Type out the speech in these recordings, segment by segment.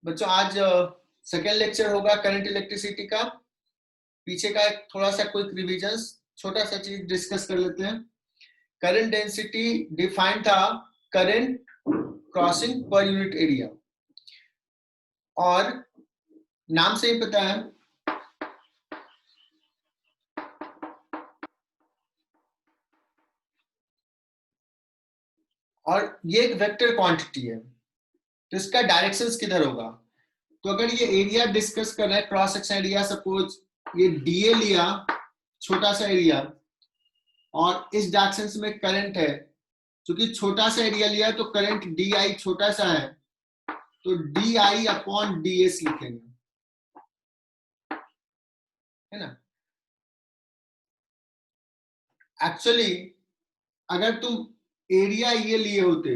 बच्चों आज second lecture होगा करंट इलेक्ट्रिसिटी का। पीछे का एक थोड़ा सा क्विक रिवीजन, छोटा सा चीज डिस्कस कर लेते हैं। करंट डेंसिटी डिफाइन था current crossing per unit area, और नाम से ही पता है और ये एक वेक्टर क्वांटिटी है, तो इसका डायरेक्शंस किधर होगा। तो अगर ये एरिया डिस्कस कर रहे हैं, क्रॉस सेक्शन एरिया, सपोज ये डीए लिया, छोटा सा एरिया, और इस डायरेक्शन में करंट है, क्योंकि छोटा सा एरिया लिया तो करंट डी आई छोटा सा है, तो डी आई अपॉन डी एस लिखेंगे, है ना। एक्चुअली अगर तुम एरिया ये लिए होते,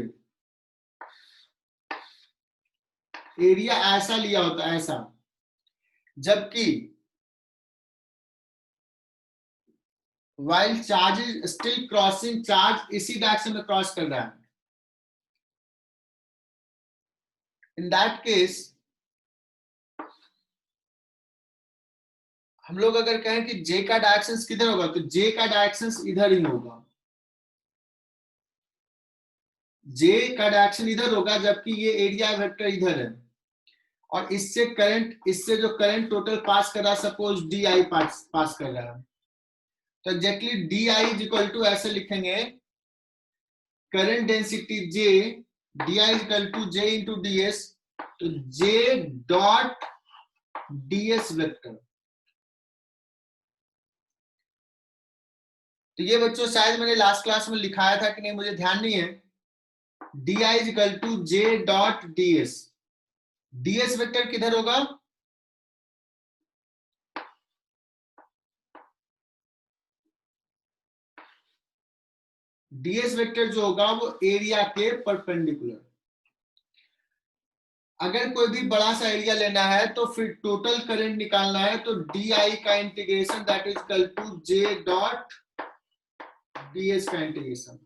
एरिया ऐसा लिया होता, ऐसा, जबकि while charge is still crossing, charge इसी डायरेक्शन में क्रॉस कर रहा है, इन दैट केस हम लोग अगर कहें कि जे का डायरेक्शन किधर होगा, तो जे का डायरेक्शन इधर ही होगा, जे का डायरेक्शन इधर होगा, जबकि ये एरिया वेक्टर इधर है, और इससे करंट, इससे जो करंट टोटल पास कर रहा है, सपोज डी आई पास कर रहा है, तो exactly D I is equal to ऐसे लिखेंगे, current density J, D I is equal to J into D S, तो J dot D S vector. तो ये बच्चों शायद मैंने लास्ट क्लास में लिखाया था कि नहीं, मुझे ध्यान नहीं है। D I is equal to J dot D S, D S vector किधर होगा, डीएस वेक्टर जो होगा वो एरिया के परपेंडिकुलर। अगर कोई भी बड़ा सा एरिया लेना है तो फिर टोटल करंट निकालना है, तो डी आई का integration that is equal to J dot DS का इंटीग्रेशन।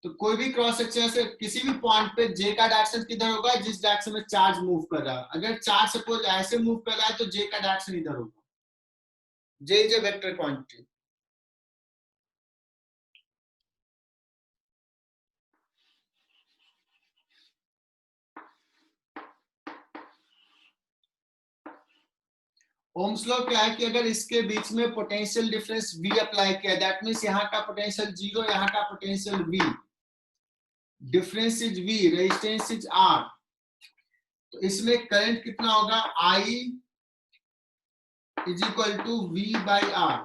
तो कोई भी क्रॉस सेक्शन से किसी भी पॉइंट पे जे का डायरेक्शन किधर होगा, जिस डायरेक्शन में चार्ज मूव कर रहा है। अगर चार्ज सपोज ऐसे मूव कर रहा है तो जे का डायरेक्शन इधर होगा, J is a vector quantity. Ohm's law क्या है कि अगर इसके बीच में पोटेंशियल डिफरेंस V अप्लाई किया, दैट मींस यहाँ का पोटेंशियल 0, यहाँ का potential V, difference is V, resistance is R, तो इसमें करंट कितना होगा, I is equal to V by R,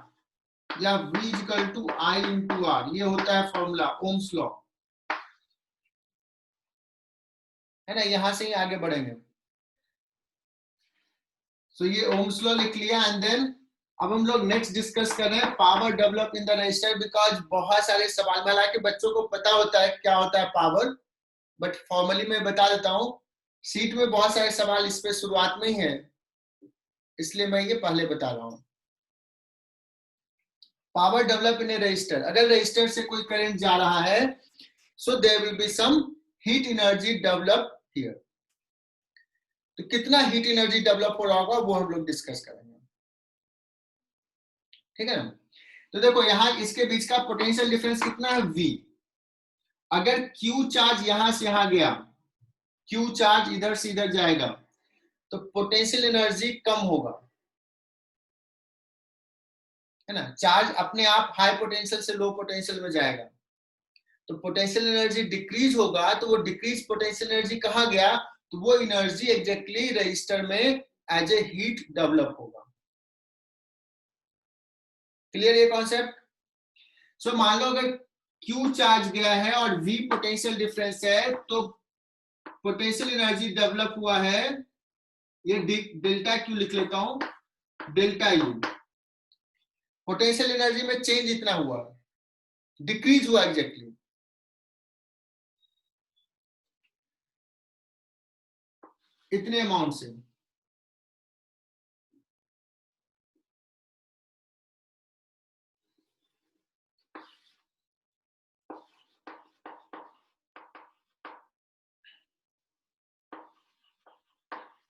या V is equal to I into R। ये होता है फॉर्मूला ओम्स लॉ, है ना। यहां से ही आगे बढ़ेंगे। सो ये ओम्स लॉ लिख लिया, एंड देन अब हम लोग नेक्स्ट डिस्कस कर रहे हैं power develop in the register, because बहुत सारे सवाल, हालांकि बच्चों को पता होता है क्या होता है पावर, बट फॉर्मली मैं बता देता हूं। सीट में बहुत सारे सवाल इस पे शुरुआत में ही है, इसलिए मैं ये पहले बता रहा हूं। Power develop in a resistor, अगर रजिस्टर से कोई करंट जा रहा है, so there will be some heat energy develop here. तो कितना हीट एनर्जी डेवलप हो रहा होगा वो हम लोग डिस्कस करेंगे, ठीक है ना। तो देखो यहाँ इसके बीच का पोटेंशियल डिफरेंस कितना है, V। अगर Q चार्ज यहां से यहां गया, Q चार्ज इधर से इधर जाएगा, तो पोटेंशियल एनर्जी कम होगा, है ना। चार्ज अपने आप हाई पोटेंशियल से लो पोटेंशियल में जाएगा, तो पोटेंशियल एनर्जी डिक्रीज होगा, तो वो डिक्रीज पोटेंशियल एनर्जी कहाँ गया, तो वो एनर्जी एग्जैक्टली रजिस्टर में एज ए हीट डेवलप होगा। क्लियर ये कॉन्सेप्ट। सो मान लो अगर Q चार्ज गया है और V पोटेंशियल डिफरेंस है, तो पोटेंशियल एनर्जी डेवलप हुआ है, ये डेल्टा Q लिख लेता हूं, डेल्टा U। पोटेंशियल एनर्जी में चेंज इतना हुआ, डिक्रीज हुआ एग्जैक्टली, इतने अमाउंट से।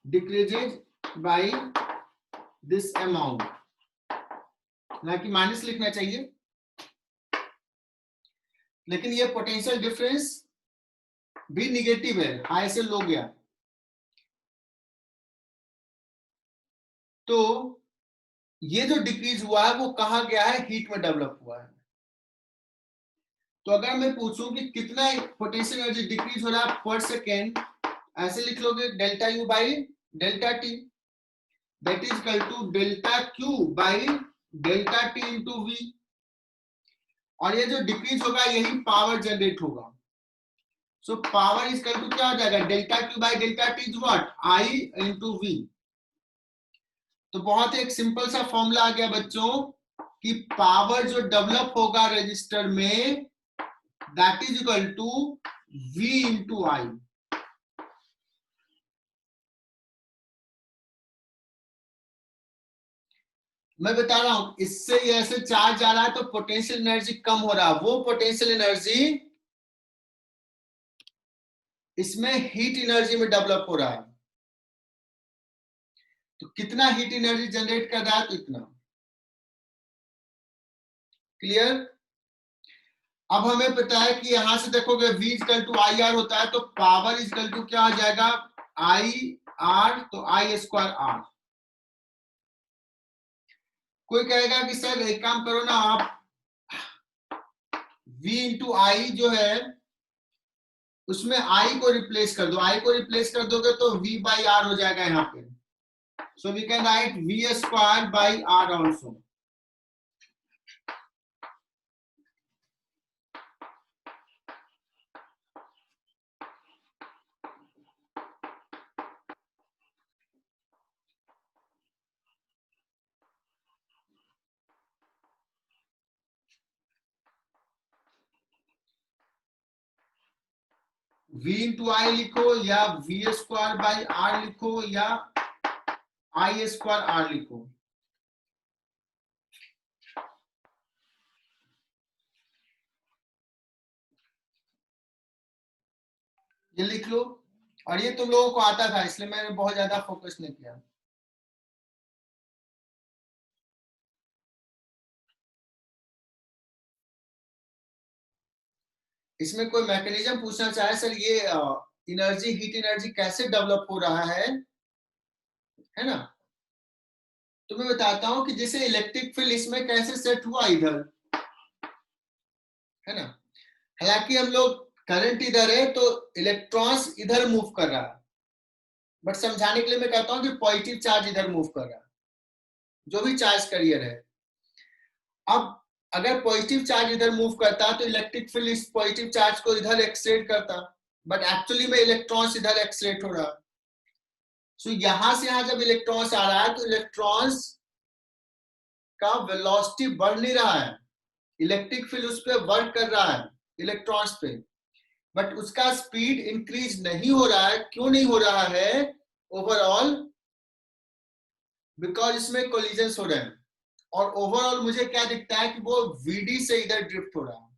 डिक्रीजेज बाय दिस अमाउंट, ना कि माइनस लिखना चाहिए, लेकिन ये पोटेंशियल डिफरेंस भी निगेटिव है, हाई से लो गया। तो ये जो डिक्रीज हुआ है वो कहा गया है, हीट में डेवलप हुआ है। तो अगर मैं पूछूं कि कितना पोटेंशियल एनर्जी डिक्रीज हो रहा है पर सेकेंड, ऐसे लिख लोगे delta U by delta T, that is equal to delta Q by delta T into V. और ये जो डिक्रीज होगा यही पावर जनरेट होगा। So power is equal to क्या हो जाएगा, delta Q by delta T is what, I into V. तो बहुत एक सिंपल सा फॉर्मूला आ गया बच्चों कि पावर जो डेवलप होगा रजिस्टर में, that is equal to V into I. मैं बता रहा हूं, इससे ऐसे चार्ज जा रहा है तो पोटेंशियल एनर्जी कम हो रहा है, वो पोटेंशियल एनर्जी इसमें हीट एनर्जी में डेवलप हो रहा है। तो कितना हीट एनर्जी जनरेट कर रहा है, तो इतना। क्लियर? अब हमें पता है कि यहां से देखोगे V equal to I R होता है, तो पावर इक्वल टू क्या आ जाएगा, आई आर, तो आई स्क्वायर आर। कोई कहेगा कि सर एक काम करो ना आप, V इंटू आई जो है उसमें आई को रिप्लेस कर दो, आई को रिप्लेस कर दोगे तो V बाई आर हो जाएगा यहाँ पे। So we can write V square by R also. V into I लिखो या V स्क्वायर बाई आर लिखो या आई स्क्वायर आर लिखो, ये लिख लो। और ये तुम लोगों को आता था इसलिए मैंने बहुत ज्यादा फोकस नहीं किया। इसमें कोई मैकेनिज्म पूछना चाहे सर, ये एनर्जी, हीट एनर्जी कैसे डेवलप हो रहा है ना? तो मैं बताता हूं कि जैसे इलेक्ट्रिक फील्ड इसमें कैसे सेट हुआ इधर, है ना? हालांकि हम लोग करंट इधर है तो इलेक्ट्रॉन्स इधर मूव कर रहा है, बट समझाने के लिए मैं कहता हूं कि पॉजिटिव चार्ज इधर मूव कर रहा है, जो भी चार्ज कैरियर है। अब अगर पॉजिटिव चार्ज इधर मूव करता तो इलेक्ट्रिक फील्ड इस पॉजिटिव चार्ज को इधर एक्सलेट करता, बट एक्चुअली में इलेक्ट्रॉन्स इधर एक्सलेट हो रहा है। सो यहां से यहां जब इलेक्ट्रॉन्स आ रहा है तो इलेक्ट्रॉन्स का वेलोसिटी बढ़ नहीं रहा है, इलेक्ट्रिक फील्ड उस पर वर्क कर रहा है इलेक्ट्रॉन्स पे, बट उसका स्पीड इंक्रीज नहीं हो रहा है। क्यों नहीं हो रहा है ओवरऑल? बिकॉज इसमें कोलिजन्स हो रहे हैं, और ओवरऑल मुझे क्या दिखता है कि वो वीडी से इधर ड्रिफ्ट हो रहा है,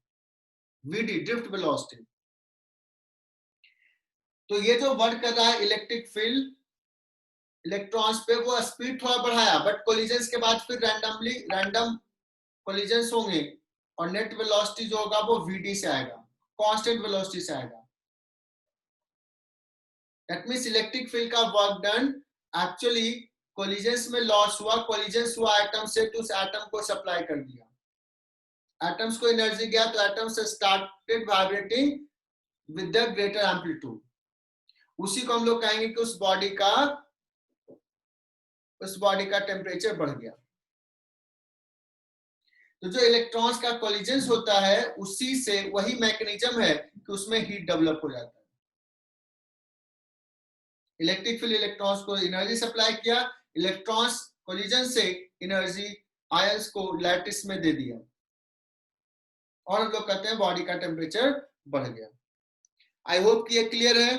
वीडी ड्रिफ्ट वेलोसिटी। तो ये जो वर्क कर रहा है इलेक्ट्रिक फील्ड इलेक्ट्रॉन्स पे, वो स्पीड थोड़ा बढ़ाया, बट कोलिजन्स के बाद फिर रैंडम कोलिजन्स होंगे और नेट वेलोसिटी जो होगा वो वीडी से आएगा, कांस्टेंट वेलोसिटी से आएगा। दैट मींस इलेक्ट्रिक फील्ड का वर्क डन एक्चुअली कोलिजन्स में लॉस हुआ, कोलिजन्स हुआ एटम से, तो उस एटम को सप्लाई कर दिया, एटम्स को एनर्जी गया, तो atoms started vibrating with the greater amplitude. उसी को हम लोग कहेंगे कि उस बॉडी का टेम्परेचर बढ़ गया। तो जो इलेक्ट्रॉन्स का कोलिजन्स होता है उसी से वही मैकेनिज्म है कि उसमें हीट डेवलप हो जाता है। इलेक्ट्रिक फील्ड इलेक्ट्रॉन्स को एनर्जी सप्लाई किया, इलेक्ट्रॉन्स कोलिजन से एनर्जी आयंस को लैटिस में दे दिया, और हम लोग कहते हैं बॉडी का टेम्परेचर बढ़ गया। आई होप कि ये क्लियर है।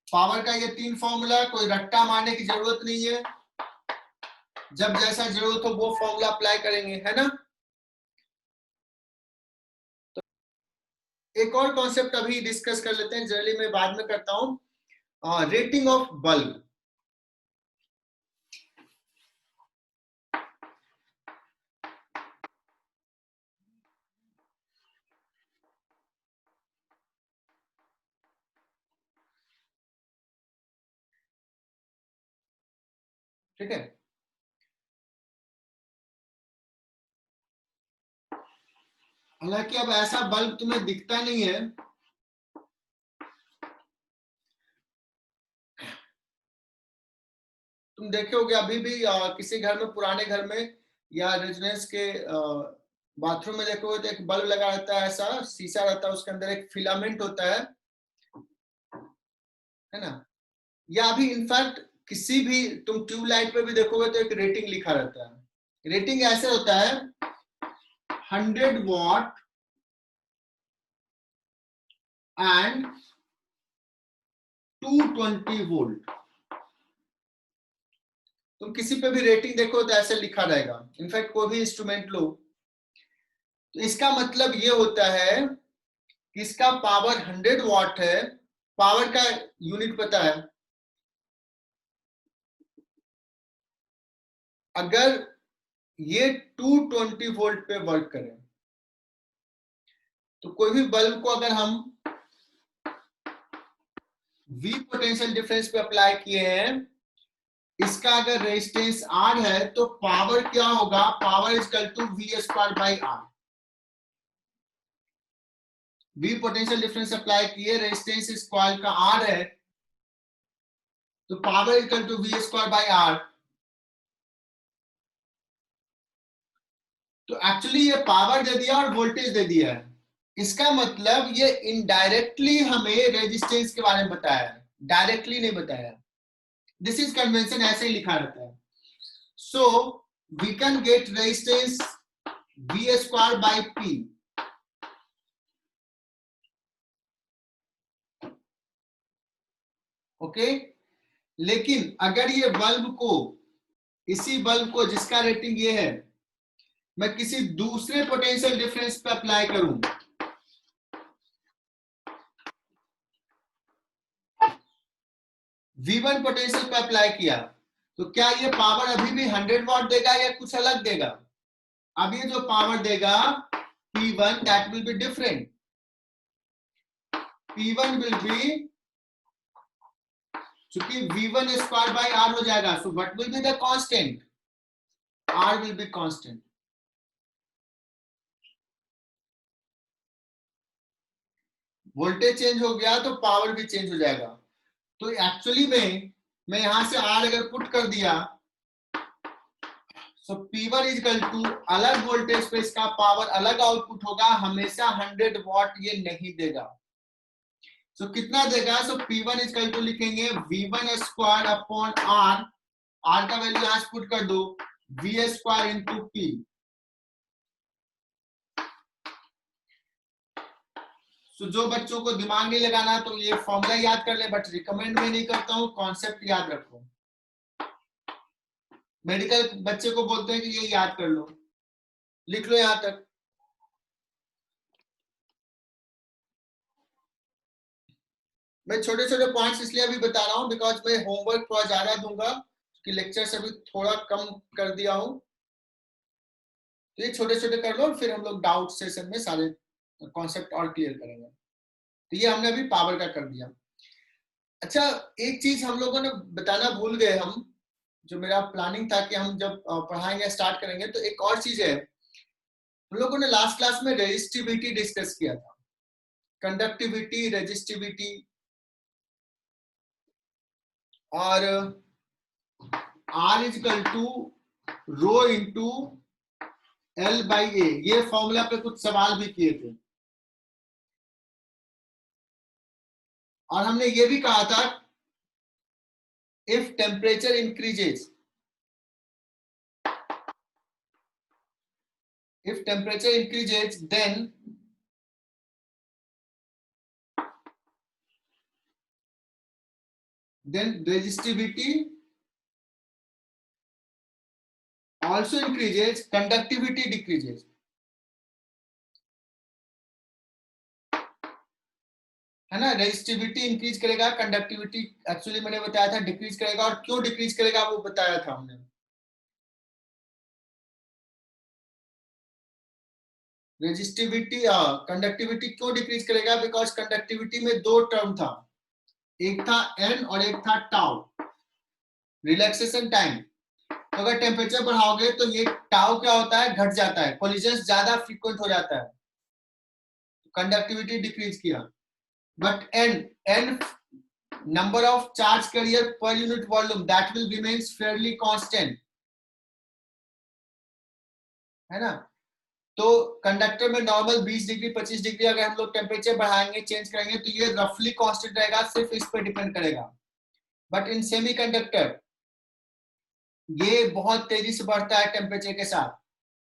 पावर का ये 3 फॉर्मूला, कोई रट्टा मारने की जरूरत नहीं है, जब जैसा जरूरत हो वो फॉर्मूला अप्लाई करेंगे, है ना? एक और कॉन्सेप्ट अभी डिस्कस कर लेते हैं, जनरली मैं बाद में करता हूं, रेटिंग ऑफ बल्ब। ठीक है, हालांकि अब ऐसा बल्ब तुम्हें दिखता नहीं है, तुम देखे होगे अभी भी किसी घर में, पुराने घर में या रेजिडेंस के बाथरूम में देखोगे तो एक बल्ब लगा रहता है, ऐसा शीशा रहता है, उसके अंदर एक फिलामेंट होता है ना। या अभी इनफैक्ट किसी भी तुम ट्यूबलाइट पे भी देखोगे तो एक रेटिंग लिखा रहता है। रेटिंग ऐसे होता है 100 वॉट एंड 220 वोल्ट। तुम किसी पे भी रेटिंग देखो तो ऐसे लिखा रहेगा, इनफैक्ट कोई भी इंस्ट्रूमेंट लो तो इसका मतलब ये होता है कि इसका पावर 100 वॉट है। पावर का यूनिट पता है, अगर ये 220 वोल्ट पे वर्क करे तो कोई भी बल्ब को अगर हम V पोटेंशियल डिफरेंस पे अप्लाई किए हैं, इसका अगर रेजिस्टेंस R है तो पावर क्या होगा, power is equal to V²/R। V potential difference apply किए, रेजिस्टेंस इस कॉइल का R है, तो power is equal to V²/R। तो एक्चुअली ये पावर दे दिया और वोल्टेज दे दिया है, इसका मतलब ये इनडायरेक्टली हमें रेजिस्टेंस के बारे में बताया है, डायरेक्टली नहीं बताया। दिस इज कन्वेंशन, ऐसे ही लिखा रहता है। So we can get resistance V²/P। Okay, लेकिन अगर ये बल्ब को, इसी बल्ब को जिसका रेटिंग ये है, मैं किसी दूसरे पोटेंशियल डिफरेंस पे अप्लाई करूं, V1 पोटेंशियल पे अप्लाई किया, तो क्या ये पावर अभी भी 100 वॉट देगा या कुछ अलग देगा? अब ये जो पावर देगा P1, that will be different. P1 will be, चूंकि V1² हो जाएगा, so what will be the constant? R will be constant. Voltage change हो गया तो पावर भी चेंज हो जाएगा। तो एक्चुअली में मैं यहां से R अगर पुट कर दिया, सो P1 इज इक्वल टू, अलग वोल्टेज पे इसका पावर अलग आउटपुट होगा, हमेशा 100 वॉट ये नहीं देगा। सो कितना देगा? सो P1 इज इक्वल टू लिखेंगे V1² R, R का वैल्यू यहां से पुट कर दो, V² इंटू P। तो जो बच्चों को दिमाग नहीं लगाना तो ये फॉर्मूला याद कर ले, बट रिकमेंड मैं नहीं करता हूं, कॉन्सेप्ट याद रखो। मेडिकल बच्चे को बोलते हैं कि ये याद कर लो, लिख लो यहां तक। मैं छोटे छोटे पॉइंट्स इसलिए अभी बता रहा हूं बिकॉज मैं होमवर्क थोड़ा ज्यादा दूंगा, कि लेक्चर अभी थोड़ा कम कर दिया हूं, तो ये छोटे छोटे कर लो, फिर हम लोग डाउट सेशन में सारे कॉन्सेप्ट और क्लियर करेंगे। तो ये हमने अभी पावर का कर दिया। अच्छा, एक चीज हम लोगों ने बताना भूल गए हम, जो मेरा प्लानिंग था कि हम जब पढ़ाएंगे स्टार्ट करेंगे, तो एक और चीज है, हम लोगों ने लास्ट क्लास में रेजिस्टिविटी डिस्कस किया था, कंडक्टिविटी, रेजिस्टिविटी, और R is equal to rho into L/A, ये फॉर्मूला पे कुछ सवाल भी किए थे। और हमने ये भी कहा था, if temperature increases, if temperature increases, then resistivity also increases, conductivity decreases. है ना, रेजिस्टिविटी इंक्रीज करेगा, कंडक्टिविटी एक्चुअली मैंने बताया था डिक्रीज करेगा, और क्यों डिक्रीज करेगा वो बताया था हमने। रेजिस्टिविटी कंडक्टिविटी क्यों डिक्रीज करेगा, बिकॉज कंडक्टिविटी में दो टर्म था, एक था एन और एक था टाउ, रिलैक्सेशन टाइम। तो अगर टेम्परेचर बढ़ाओगे तो ये टाउ क्या होता है, घट जाता है, कोलिजन ज्यादा फ्रीक्वेंट हो जाता है, कंडक्टिविटी डिक्रीज किया। But n number of charge carrier per unit volume that will remains fairly constant, है ना। तो कंडक्टर में नॉर्मल 20 डिग्री 25 डिग्री अगर हम लोग टेम्परेचर बढ़ाएंगे चेंज करेंगे तो ये रफली कांस्टेंट रहेगा, सिर्फ इस पर डिपेंड करेगा। बट इन सेमीकंडक्टर ये बहुत तेजी से बढ़ता है टेम्परेचर के साथ,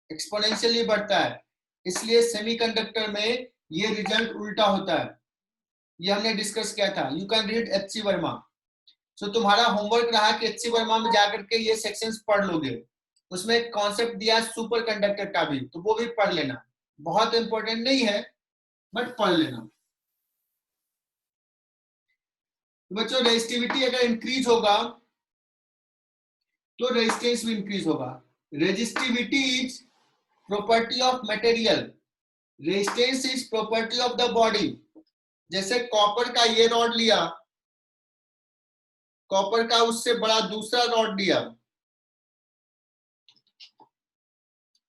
एक्सपोनेंशियली बढ़ता है, इसलिए सेमीकंडक्टर में ये रिजल्ट उल्टा होता है। ये हमने डिस्कस किया था, यू कैन रीड एच.सी. वर्मा। सो तुम्हारा होमवर्क रहा कि एच.सी. वर्मा में जाकर के ये सेक्शंस पढ़ लोगे, उसमें एक कॉन्सेप्ट दिया सुपर कंडक्टर का भी, तो वो भी पढ़ लेना, बहुत इंपॉर्टेंट नहीं है बट पढ़ लेना। तो बच्चों रेजिस्टिविटी अगर इंक्रीज होगा तो रेजिस्टेंस भी इंक्रीज होगा। Resistivity is property of material, resistance is property of the body. जैसे कॉपर का ये रॉड लिया, कॉपर का उससे बड़ा दूसरा रॉड लिया,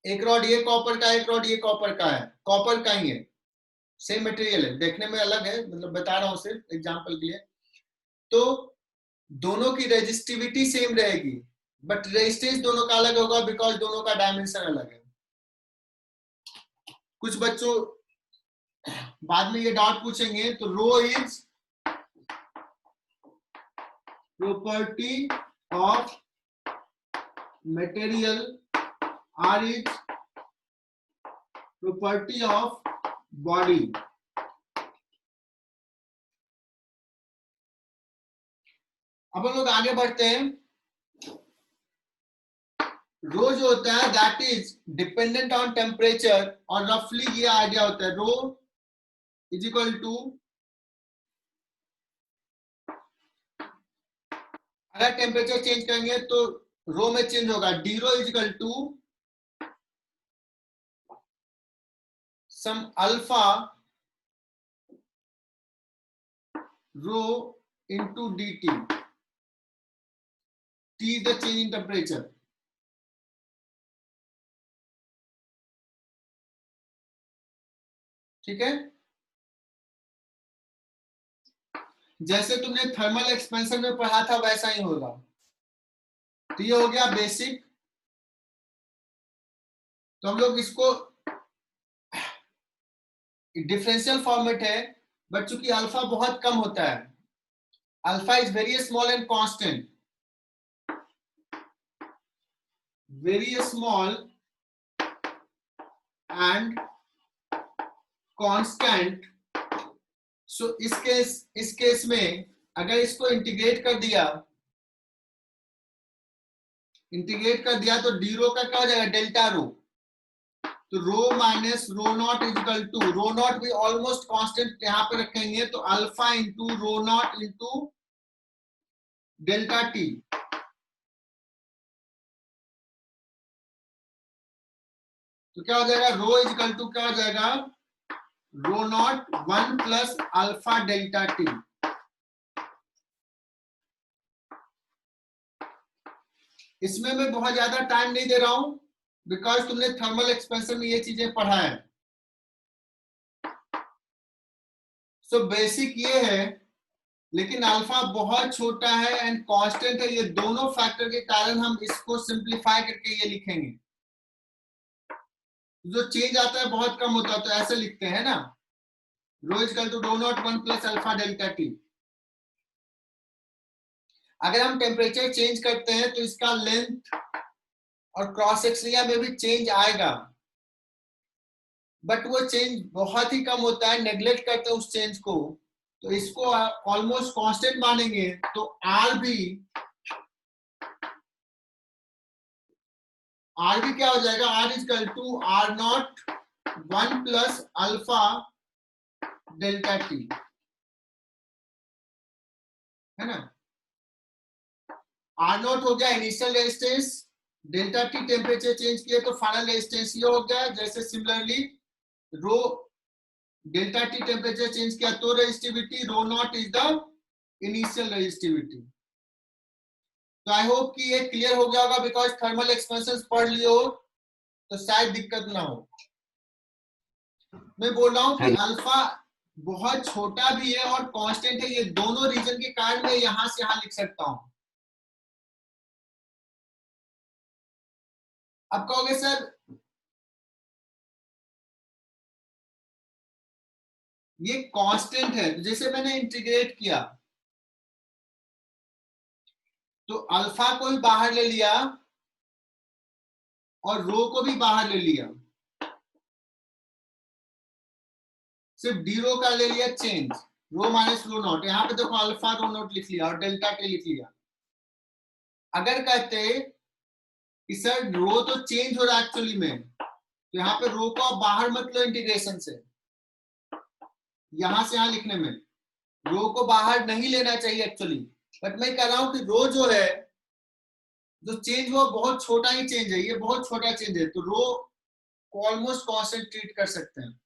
एक रॉड ये कॉपर का, एक रॉड ये कॉपर का है, कॉपर का ही है, सेम मटेरियल है, देखने में अलग है, मतलब बता रहा हूं सिर्फ एग्जांपल के लिए। तो दोनों की रेजिस्टिविटी सेम रहेगी बट रेजिस्टेंस दोनों का अलग होगा, बिकॉज दोनों का डायमेंशन अलग है। कुछ बच्चों बाद में ये डाउट पूछेंगे, तो rho is property of material, R is property of body. अब हम लोग आगे बढ़ते हैं। रो जो होता है that is dependent on temperature, और रफली ये आइडिया होता है, रो इज इक्वल टू, अगर टेम्परेचर चेंज करेंगे तो रो में चेंज होगा, D row is equal to some alpha rho into D T, T is the change in temperature. ठीक है, जैसे तुमने थर्मल एक्सपेंशन में पढ़ा था वैसा ही होगा। तो ये हो गया बेसिक। तो हम लोग इसको डिफरेंशियल फॉर्मेट है, बट चूंकि अल्फा बहुत कम होता है, alpha is very small and constant, very small and constant. So इस केस में अगर इसको इंटीग्रेट कर दिया तो डी रो का क्या हो जाएगा, डेल्टा रो। तो rho minus rho naught is equal to, rho naught भी ऑलमोस्ट कांस्टेंट यहां पे रखेंगे, तो alpha into rho naught into delta T. तो क्या हो जाएगा, रो इज इक्वल टू क्या हो जाएगा, rho naught 1 plus alpha delta T. इसमें मैं बहुत ज्यादा टाइम नहीं दे रहा हूं बिकॉज तुमने थर्मल एक्सपेंशन में ये चीजें पढ़ा है। सो बेसिक ये है, लेकिन अल्फा बहुत छोटा है एंड कांस्टेंट है, ये दोनों फैक्टर के कारण हम इसको सिंप्लीफाई करके ये लिखेंगे। जो चेंज आता है बहुत कम होता है, तो ऐसे लिखते हैं ना, rho is equal to rho naught 1 plus alpha delta T. अगर हम टेम्परेचर चेंज करते हैं तो इसका लेंथ और क्रॉस सेक्शन में भी चेंज आएगा, बट वो चेंज बहुत ही कम होता है, नेग्लेक्ट करते हैं उस चेंज को, तो इसको ऑलमोस्ट कांस्टेंट मानेंगे। तो आर भी क्या हो जाएगा, R is equal to R naught 1 plus alpha delta T. है ना। आर नॉट हो गया initial resistance, delta T temperature change किए तो फाइनल रेजिस्टेंस ये हो गया। जैसे similarly rho delta T temperature change किया तो resistivity, rho naught is the initial resistivity. तो आई होप कि ये क्लियर हो गया होगा, बिकॉज थर्मल एक्सपेंशन पढ़ लियो तो शायद दिक्कत ना हो। मैं बोल रहा हूं कि अल्फा बहुत छोटा भी है और कांस्टेंट है, ये दोनों रीजन के कारण मैं यहां से यहां लिख सकता हूं। अब कहोगे सर ये कांस्टेंट है, जैसे मैंने इंटीग्रेट किया तो अल्फा को भी बाहर ले लिया और रो को भी बाहर ले लिया, सिर्फ डी रो का ले लिया change, rho minus rho naught. यहाँ पे देखो अल्फा रो नॉट लिख लिया और डेल्टा टी लिख लिया। अगर कहते कि सर रो तो चेंज हो रहा है एक्चुअली में, तो यहाँ पे रो को आप बाहर मत लो इंटीग्रेशन से, यहां से यहां लिखने में रो को बाहर नहीं लेना चाहिए एक्चुअली। बट मैं कह रहा हूं कि रो जो है जो चेंज हुआ बहुत छोटा ही चेंज है, ये बहुत छोटा चेंज है, तो रो को ऑलमोस्ट कांस्टेंट ट्रीट कर सकते हैं।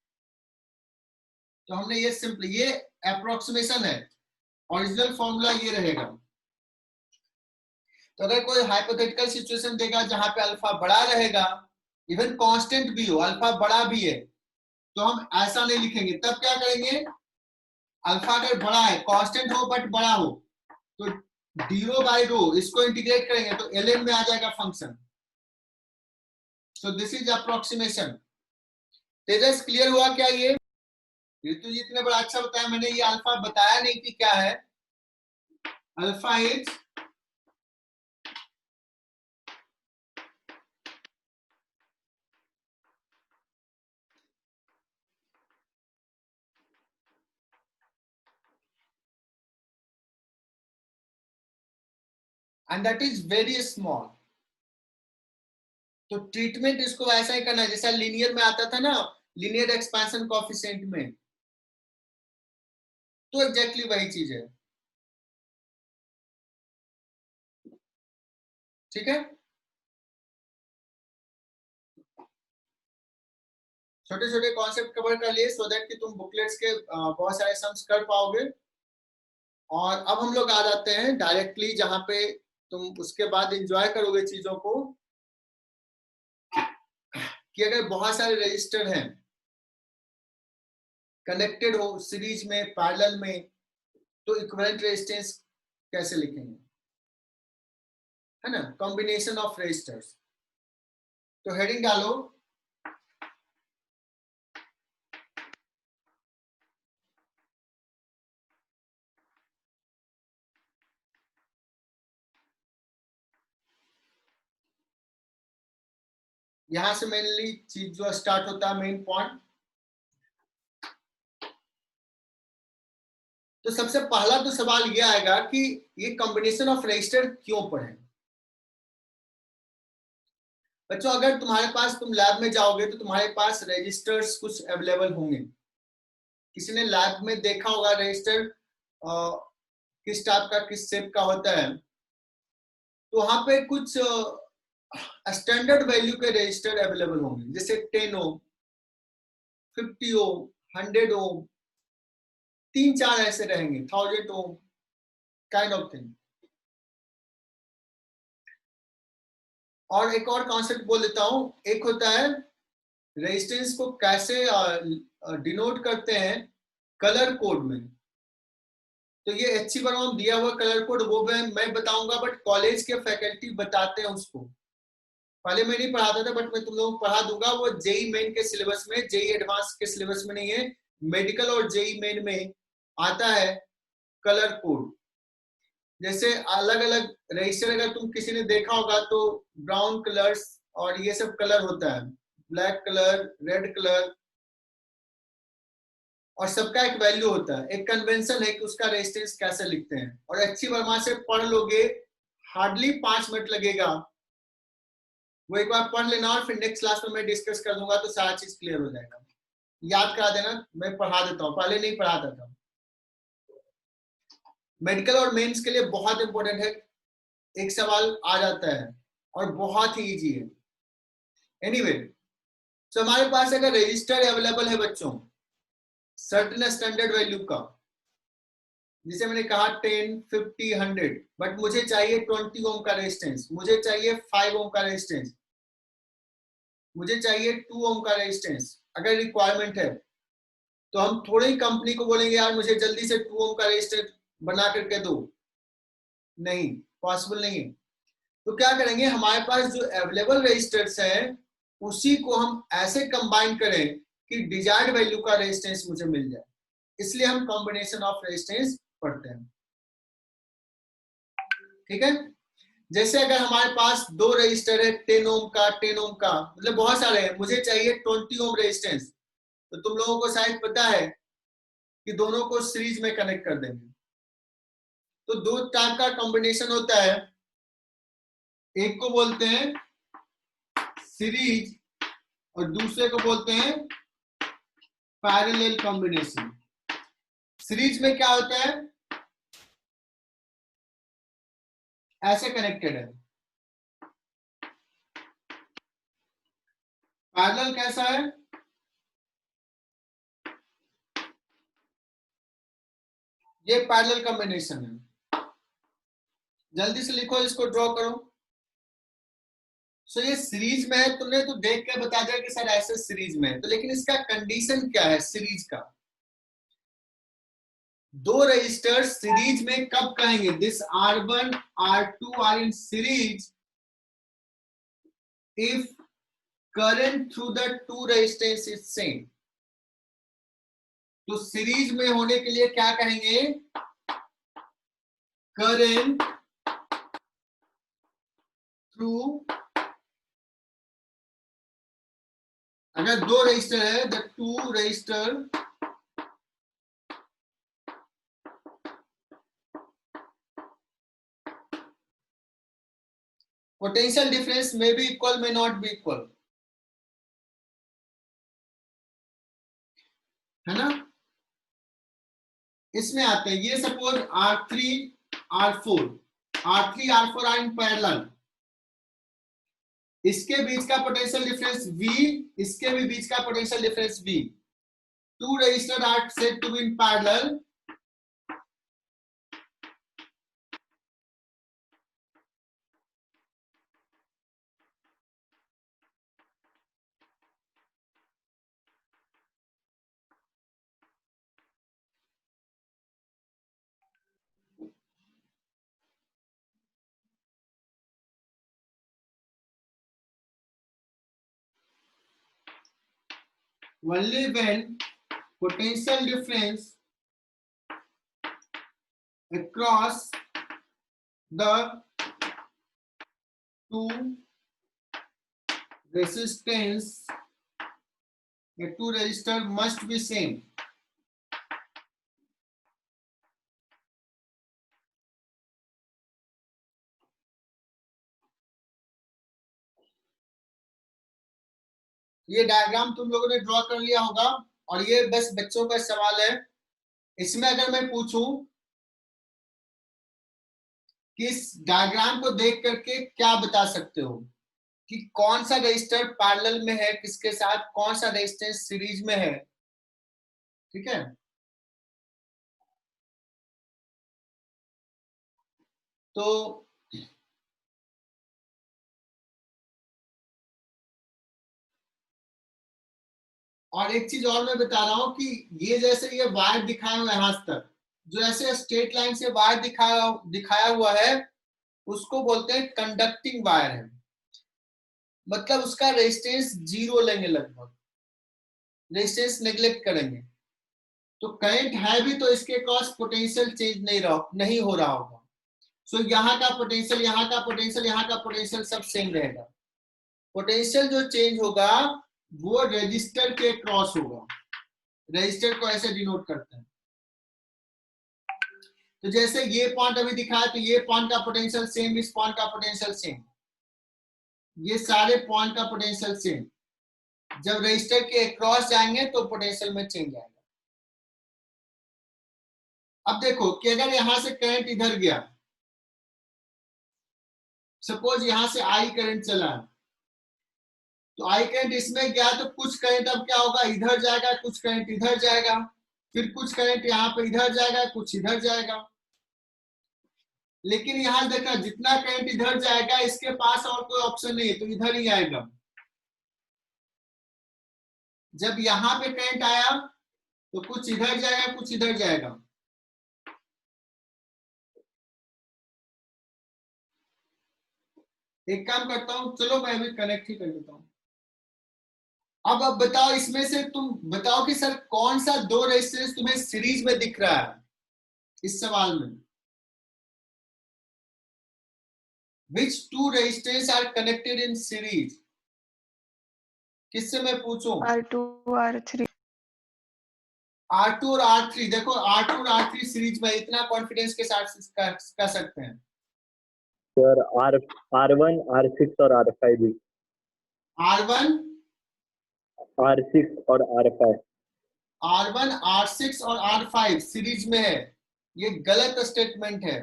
तो हमने ये सिंपल, ये अप्रोक्सीमेशन है, ओरिजिनल फॉर्मूला ये रहेगा। तो अगर कोई हाइपोथेटिकल सिचुएशन देगा जहां पे अल्फा बड़ा रहेगा, इवन कांस्टेंट भी हो, अल्फा बड़ा भी है, तो हम ऐसा नहीं लिखेंगे। तब क्या करेंगे, अल्फा अगर बड़ा है, कांस्टेंट हो बट बड़ा हो, तो डी रो बाई रो इसको इंटीग्रेट करेंगे तो ln में आ जाएगा function. So this is approximation. Tejas clear हुआ क्या? ये ऋतु जी ने बड़ा अच्छा बताया, मैंने ये अल्फा बताया नहीं कि क्या है। Alpha is and that is very small. तो ट्रीटमेंट इसको ऐसा ही करना है जैसा लीनियर में आता था ना, लीनियर एक्सपेंशन कोएफिशिएंट में, तो एग्जैक्टली वही चीज है। ठीक है, छोटे छोटे कॉन्सेप्ट कवर कर लिए सो दैट कि तुम बुकलेट्स के बहुत सारे सम्स कर पाओगे। और अब हम लोग आ जाते हैं डायरेक्टली जहां पे तुम उसके बाद एंजॉय करोगे चीजों को, कि अगर बहुत सारे रजिस्टर हैं कनेक्टेड हो सीरीज में, पैरेलल में, तो इक्विवेलेंट रेजिस्टेंस कैसे लिखेंगे, है ना, कॉम्बिनेशन ऑफ रजिस्टर्स। तो हेडिंग डालो यहां से, मेनली चीज जो स्टार्ट होता है मेन पॉइंट। तो सबसे पहला तो सवाल ये आएगा कि ये कॉम्बिनेशन ऑफ रजिस्टर क्यों पढ़े। बच्चों अगर तुम्हारे पास, तुम लैब में जाओगे तो तुम्हारे पास रजिस्टर्स कुछ अवेलेबल होंगे। किसी ने लैब में देखा होगा रजिस्टर किस टाइप का, किस शेप का होता है, तो वहां पे कुछ स्टैंडर्ड वैल्यू के रजिस्टर अवेलेबल होंगे, जैसे 10 ओम, 50 ओम, 100 ओम, 3-4 ऐसे रहेंगे, 1000 ओम काइंड ऑफ थिंग। और एक और कॉन्सेप्ट बोल देता हूं, एक होता है रेजिस्टेंस को कैसे डिनोट करते हैं कलर कोड में। तो ये HC वर्मा दिया हुआ कलर कोड वो मैं बताऊंगा, बट कॉलेज के फैकल्टी बताते हैं उसको। पहले मैं नहीं पढ़ाता था, बट मैं तुम लोगों को पढ़ा दूंगा। वो जेई मेन के सिलेबस में, जेई एडवांस के सिलेबस में नहीं है, मेडिकल और जेई मेन में आता है कलर कोड। जैसे अलग अलग रजिस्टर अगर तुम किसी ने देखा होगा तो ब्राउन कलर्स और ये सब कलर होता है, ब्लैक कलर, रेड कलर, और सबका एक वैल्यू होता है, एक कन्वेंशन है कि उसका रेजिस्टेंस कैसे लिखते हैं। और अच्छी वर्मा से पढ़ लोगे, हार्डली 5 मिनट लगेगा, वो एक बार पढ़ लेना और फिर नेक्स्ट क्लास में मैं डिस्कस कर दूंगा तो सारा चीज क्लियर हो जाएगा। याद करा देना, मैं पढ़ा देता हूँ, पहले नहीं पढ़ाता था। मेडिकल और मेंस के लिए बहुत इंपॉर्टेंट है, एक सवाल आ जाता है और बहुत ही इजी है। एनीवे, तो हमारे पास अगर रजिस्टर अवेलेबल है बच्चों सर्टेन स्टैंडर्ड वैल्यू का, जिसे मैंने कहा 10, 50, 100, बट मुझे चाहिए 20 ओम का रेजिस्टेंस, मुझे चाहिए 5 ओम का रेजिस्टेंस, मुझे चाहिए 2 ओम का रेजिस्टेंस, अगर रिक्वायरमेंट है तो हम थोड़ी ही कंपनी को बोलेंगे यार मुझे जल्दी से 2 ओम का रेजिस्टेंस बना करके दो, नहीं, पॉसिबल नहीं है। तो क्या करेंगे, हमारे पास जो अवेलेबल रजिस्टर्स है उसी को हम ऐसे कंबाइन करें कि डिजायर्ड वैल्यू का रेजिस्टेंस मुझे मिल जाए, इसलिए हम कॉम्बिनेशन ऑफ रेजिस्टेंस पढ़ते हैं। ठीक है, जैसे अगर हमारे पास दो रजिस्टर है 10 ओम का 10 ओम का, मतलब बहुत सारे हैं, मुझे चाहिए 20 ओम रेजिस्टेंस, तो तुम लोगों को शायद पता है कि दोनों को सीरीज में कनेक्ट कर देंगे। तो दो टाइप का कॉम्बिनेशन होता है, एक को बोलते हैं सीरीज और दूसरे को बोलते हैं पैरेलल कॉम्बिनेशन। सीरीज में क्या होता है, ऐसे कनेक्टेड है, पैरेलल कैसा है, ये पैरेलल कॉम्बिनेशन है। जल्दी से लिखो, इसको ड्रॉ करो। सो ये सीरीज में है, तुमने तो देख के बता दिया कि सर ऐसे सीरीज में है, तो लेकिन इसका कंडीशन क्या है सीरीज का, दो रजिस्टर्स सीरीज में कब कहेंगे, this R1 R2 are in series if current through the two resistance is same. तो सीरीज में होने के लिए क्या कहेंगे, करंट थ्रू, अगर दो रजिस्टर है the two register potential difference में बी इक्वल में नॉट बी इक्वल, है ना। इसमें आते हैं, ये suppose R3 R4 R3 R4 are in parallel, इसके बीच का पोटेंशियल डिफरेंस V, इसके भी बीच का potential difference V, two resistors are said to be in parallel only when potential difference across the two resistance, the two resistor must be same. ये diagram तुम लोगों ने draw कर लिया होगा, और ये बस बच्चों का सवाल है। इसमें अगर मैं पूछूं कि इस डायग्राम को देख करके क्या बता सकते हो कि कौन सा रजिस्टर पैरेलल में है किसके साथ, कौन सा रेजिस्टेंस सीरीज में है, ठीक है। तो और एक चीज और मैं बता रहा हूं कि ये जैसे ये वायर दिखाया हुआ है यहां तक, जो ऐसे स्ट्रेट लाइन से वायर दिखाया हुआ है उसको बोलते हैं कंडक्टिंग वायर है, मतलब उसका रेजिस्टेंस जीरो लेंगे, लगभग रेजिस्टेंस नेग्लेक्ट करेंगे, तो करंट है भी तो इसके क्रॉस पोटेंशियल चेंज नहीं हो रहा होगा। सो यहाँ का पोटेंशियल, यहाँ का पोटेंशियल, यहाँ का पोटेंशियल सब सेम रहेगा। पोटेंशियल जो चेंज होगा वो रेजिस्टर के क्रॉस होगा, रेजिस्टर को ऐसे डिनोट करते हैं। तो जैसे ये पॉइंट अभी दिखाया, तो ये पॉइंट का पोटेंशियल सेम, इस पॉइंट का पोटेंशियल सेम, ये सारे पॉइंट का पोटेंशियल सेम। जब रेजिस्टर के क्रॉस जाएंगे तो पोटेंशियल में चेंज आएगा। अब देखो कि अगर यहां से करंट इधर गया, सपोज यहां से आई करंट चला, तो आई करंट इसमें गया तो कुछ करंट अब क्या होगा, इधर जाएगा, कुछ करंट इधर जाएगा, फिर कुछ करंट यहाँ पे इधर जाएगा, कुछ इधर जाएगा। लेकिन यहां देखा जितना करंट इधर जाएगा इसके पास और कोई ऑप्शन नहीं है, तो इधर ही आएगा। जब यहां पे करंट आया तो कुछ इधर जाएगा, कुछ इधर जाएगा। एक काम करता हूं, चलो मैं भी कनेक्ट ही कर लेता हूं। अब बताओ, इसमें से तुम बताओ कि सर कौन सा दो रेजिस्टेंस तुम्हें सीरीज में दिख रहा है इस सवाल में। Which two resistors are connected in series? किससे मैं पूछूं? R2 R3 R2 और R3। देखो R2 और R3 सीरीज में, इतना कॉन्फिडेंस के साथ कर सकते हैं सर। R1 R6 और R5 भी। R1 R6 और R5। R1 R6 और R5 सीरीज में है, ये गलत स्टेटमेंट है।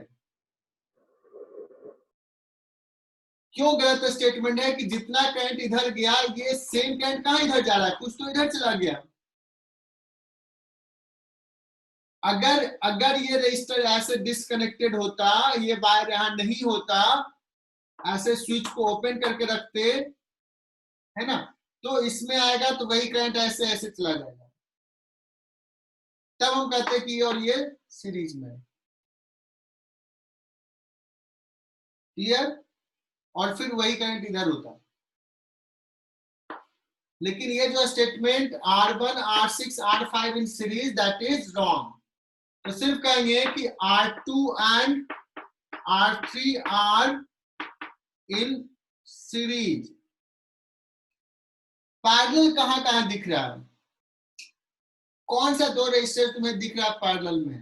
क्यों गलत स्टेटमेंट है? कि जितना करंट इधर गया, ये सेम करंट कहां इधर जा रहा है, कुछ तो इधर चला गया। अगर ये रजिस्टर ऐसे डिस्कनेक्टेड होता, ये वायर यहां नहीं होता, ऐसे स्विच को ओपन करके रखते, है ना, तो इसमें आएगा तो वही करंट ऐसे ऐसे चला जाएगा। तब हम कहते हैं कि ये और ये सीरीज में। क्लियर? और फिर वही करंट इधर होता। लेकिन ये जो statement R1 R6 R5 in series, that is wrong. तो सिर्फ कहेंगे कि R2 and R3 are in series. Parallel कहां कहां दिख रहा है? कौन सा दो रेजिस्टर तुम्हें दिख रहा है पैरेलल में?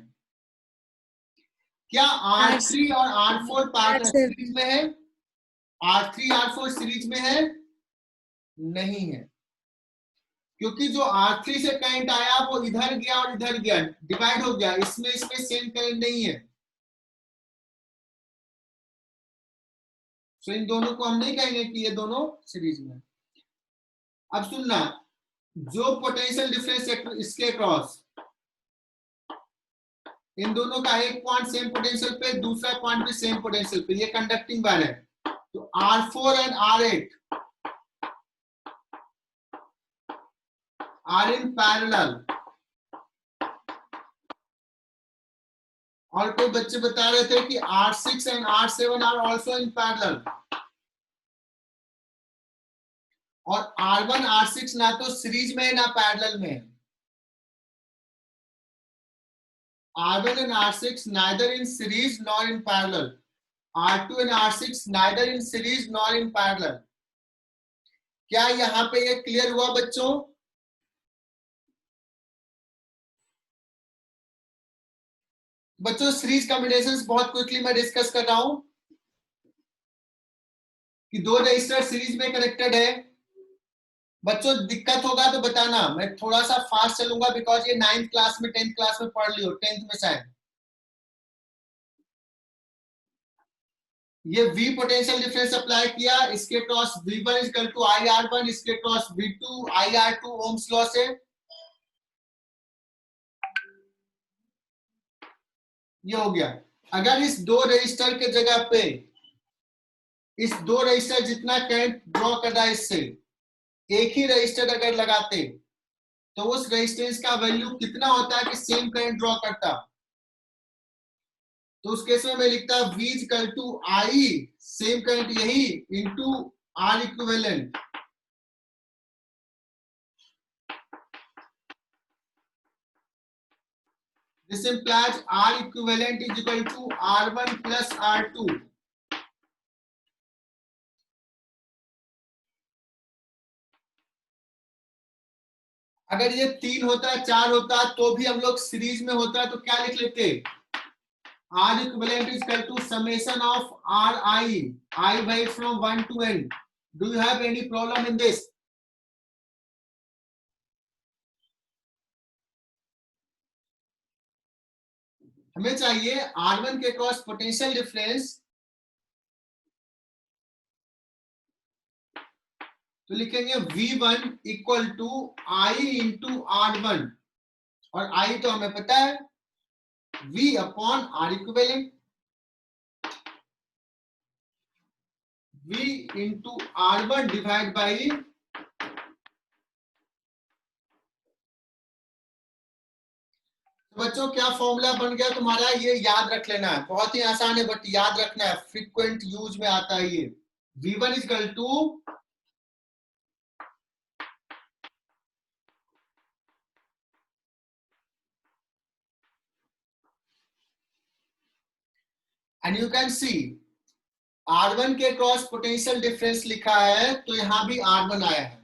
क्या R3 और R4 पैरेलल सीरीज में है? R3 R4 सीरीज में है? नहीं है, क्योंकि जो R3 से करंट आया वो इधर गया और इधर गया, डिवाइड हो गया। इसमें सेम करंट नहीं है, तो इन दोनों को हम नहीं कहेंगे कि ये दोनों सीरीज में। अब सुनना, जो पोटेंशियल डिफरेंस इसके क्रॉस, इन दोनों का एक पॉइंट सेम पोटेंशियल पे, दूसरा पॉइंट भी सेम पोटेंशियल पे, ये कंडक्टिंग वायर है। तो R4 and R8 are in parallel. और कोई बच्चे बता रहे थे कि R6 and R7 are also in parallel. और R1 R6 ना तो सीरीज में है ना पैरेलल में है। R1 and R6 neither in series nor in parallel. R2 and R6 neither in series nor in parallel. क्या यहां पे ये क्लियर हुआ बच्चों? बच्चों सीरीज कॉम्बिनेशंस बहुत क्विकली मैं डिस्कस कर रहा हूं कि दो रजिस्टर सीरीज में कनेक्टेड है। बच्चों दिक्कत होगा तो बताना, मैं थोड़ा सा फास्ट चलूंगा, बिकॉज ये 9th क्लास में 10th क्लास में पढ़ लियो, 10th में शायद। ये V पोटेंशियल डिफरेंस अप्लाई किया, इसके cross V1 equal to IR1, इसके cross V2 IR2 Ohm's law से। ये हो गया। अगर इस दो रजिस्टर के जगह पे, इस दो रजिस्टर जितना करंट ड्रॉ कर रहा है, इससे एक ही रजिस्टर अगर लगाते तो उस रेजिस्टेंस का वैल्यू कितना होता है कि सेम करंट ड्रॉ करता? तो उस केस में मैं लिखता V equal to I, same current यही, into R equivalent. This implies R equivalent is equal to R1 plus R2. अगर ये 3 होता, 4 होता तो भी हम लोग सीरीज में होता तो क्या लिख लेते? R equivalent is equal to summation of I by from 1 to n. Do you have any problem in this? हमें चाहिए R1 के क्रॉस पोटेंशियल डिफरेंस, तो लिखेंगे V1 equal to I into R1, और I तो हमें पता है V upon R equivalent, V into R1 divide by, बच्चों क्या फॉर्मूला बन गया तुम्हारा, ये याद रख लेना है, बहुत ही आसान है बट याद रखना है, फ्रीक्वेंट यूज में आता है ये। V1 equal to and you can see R1 के क्रॉस पोटेंशियल डिफरेंस लिखा है तो यहां भी R1 आया है,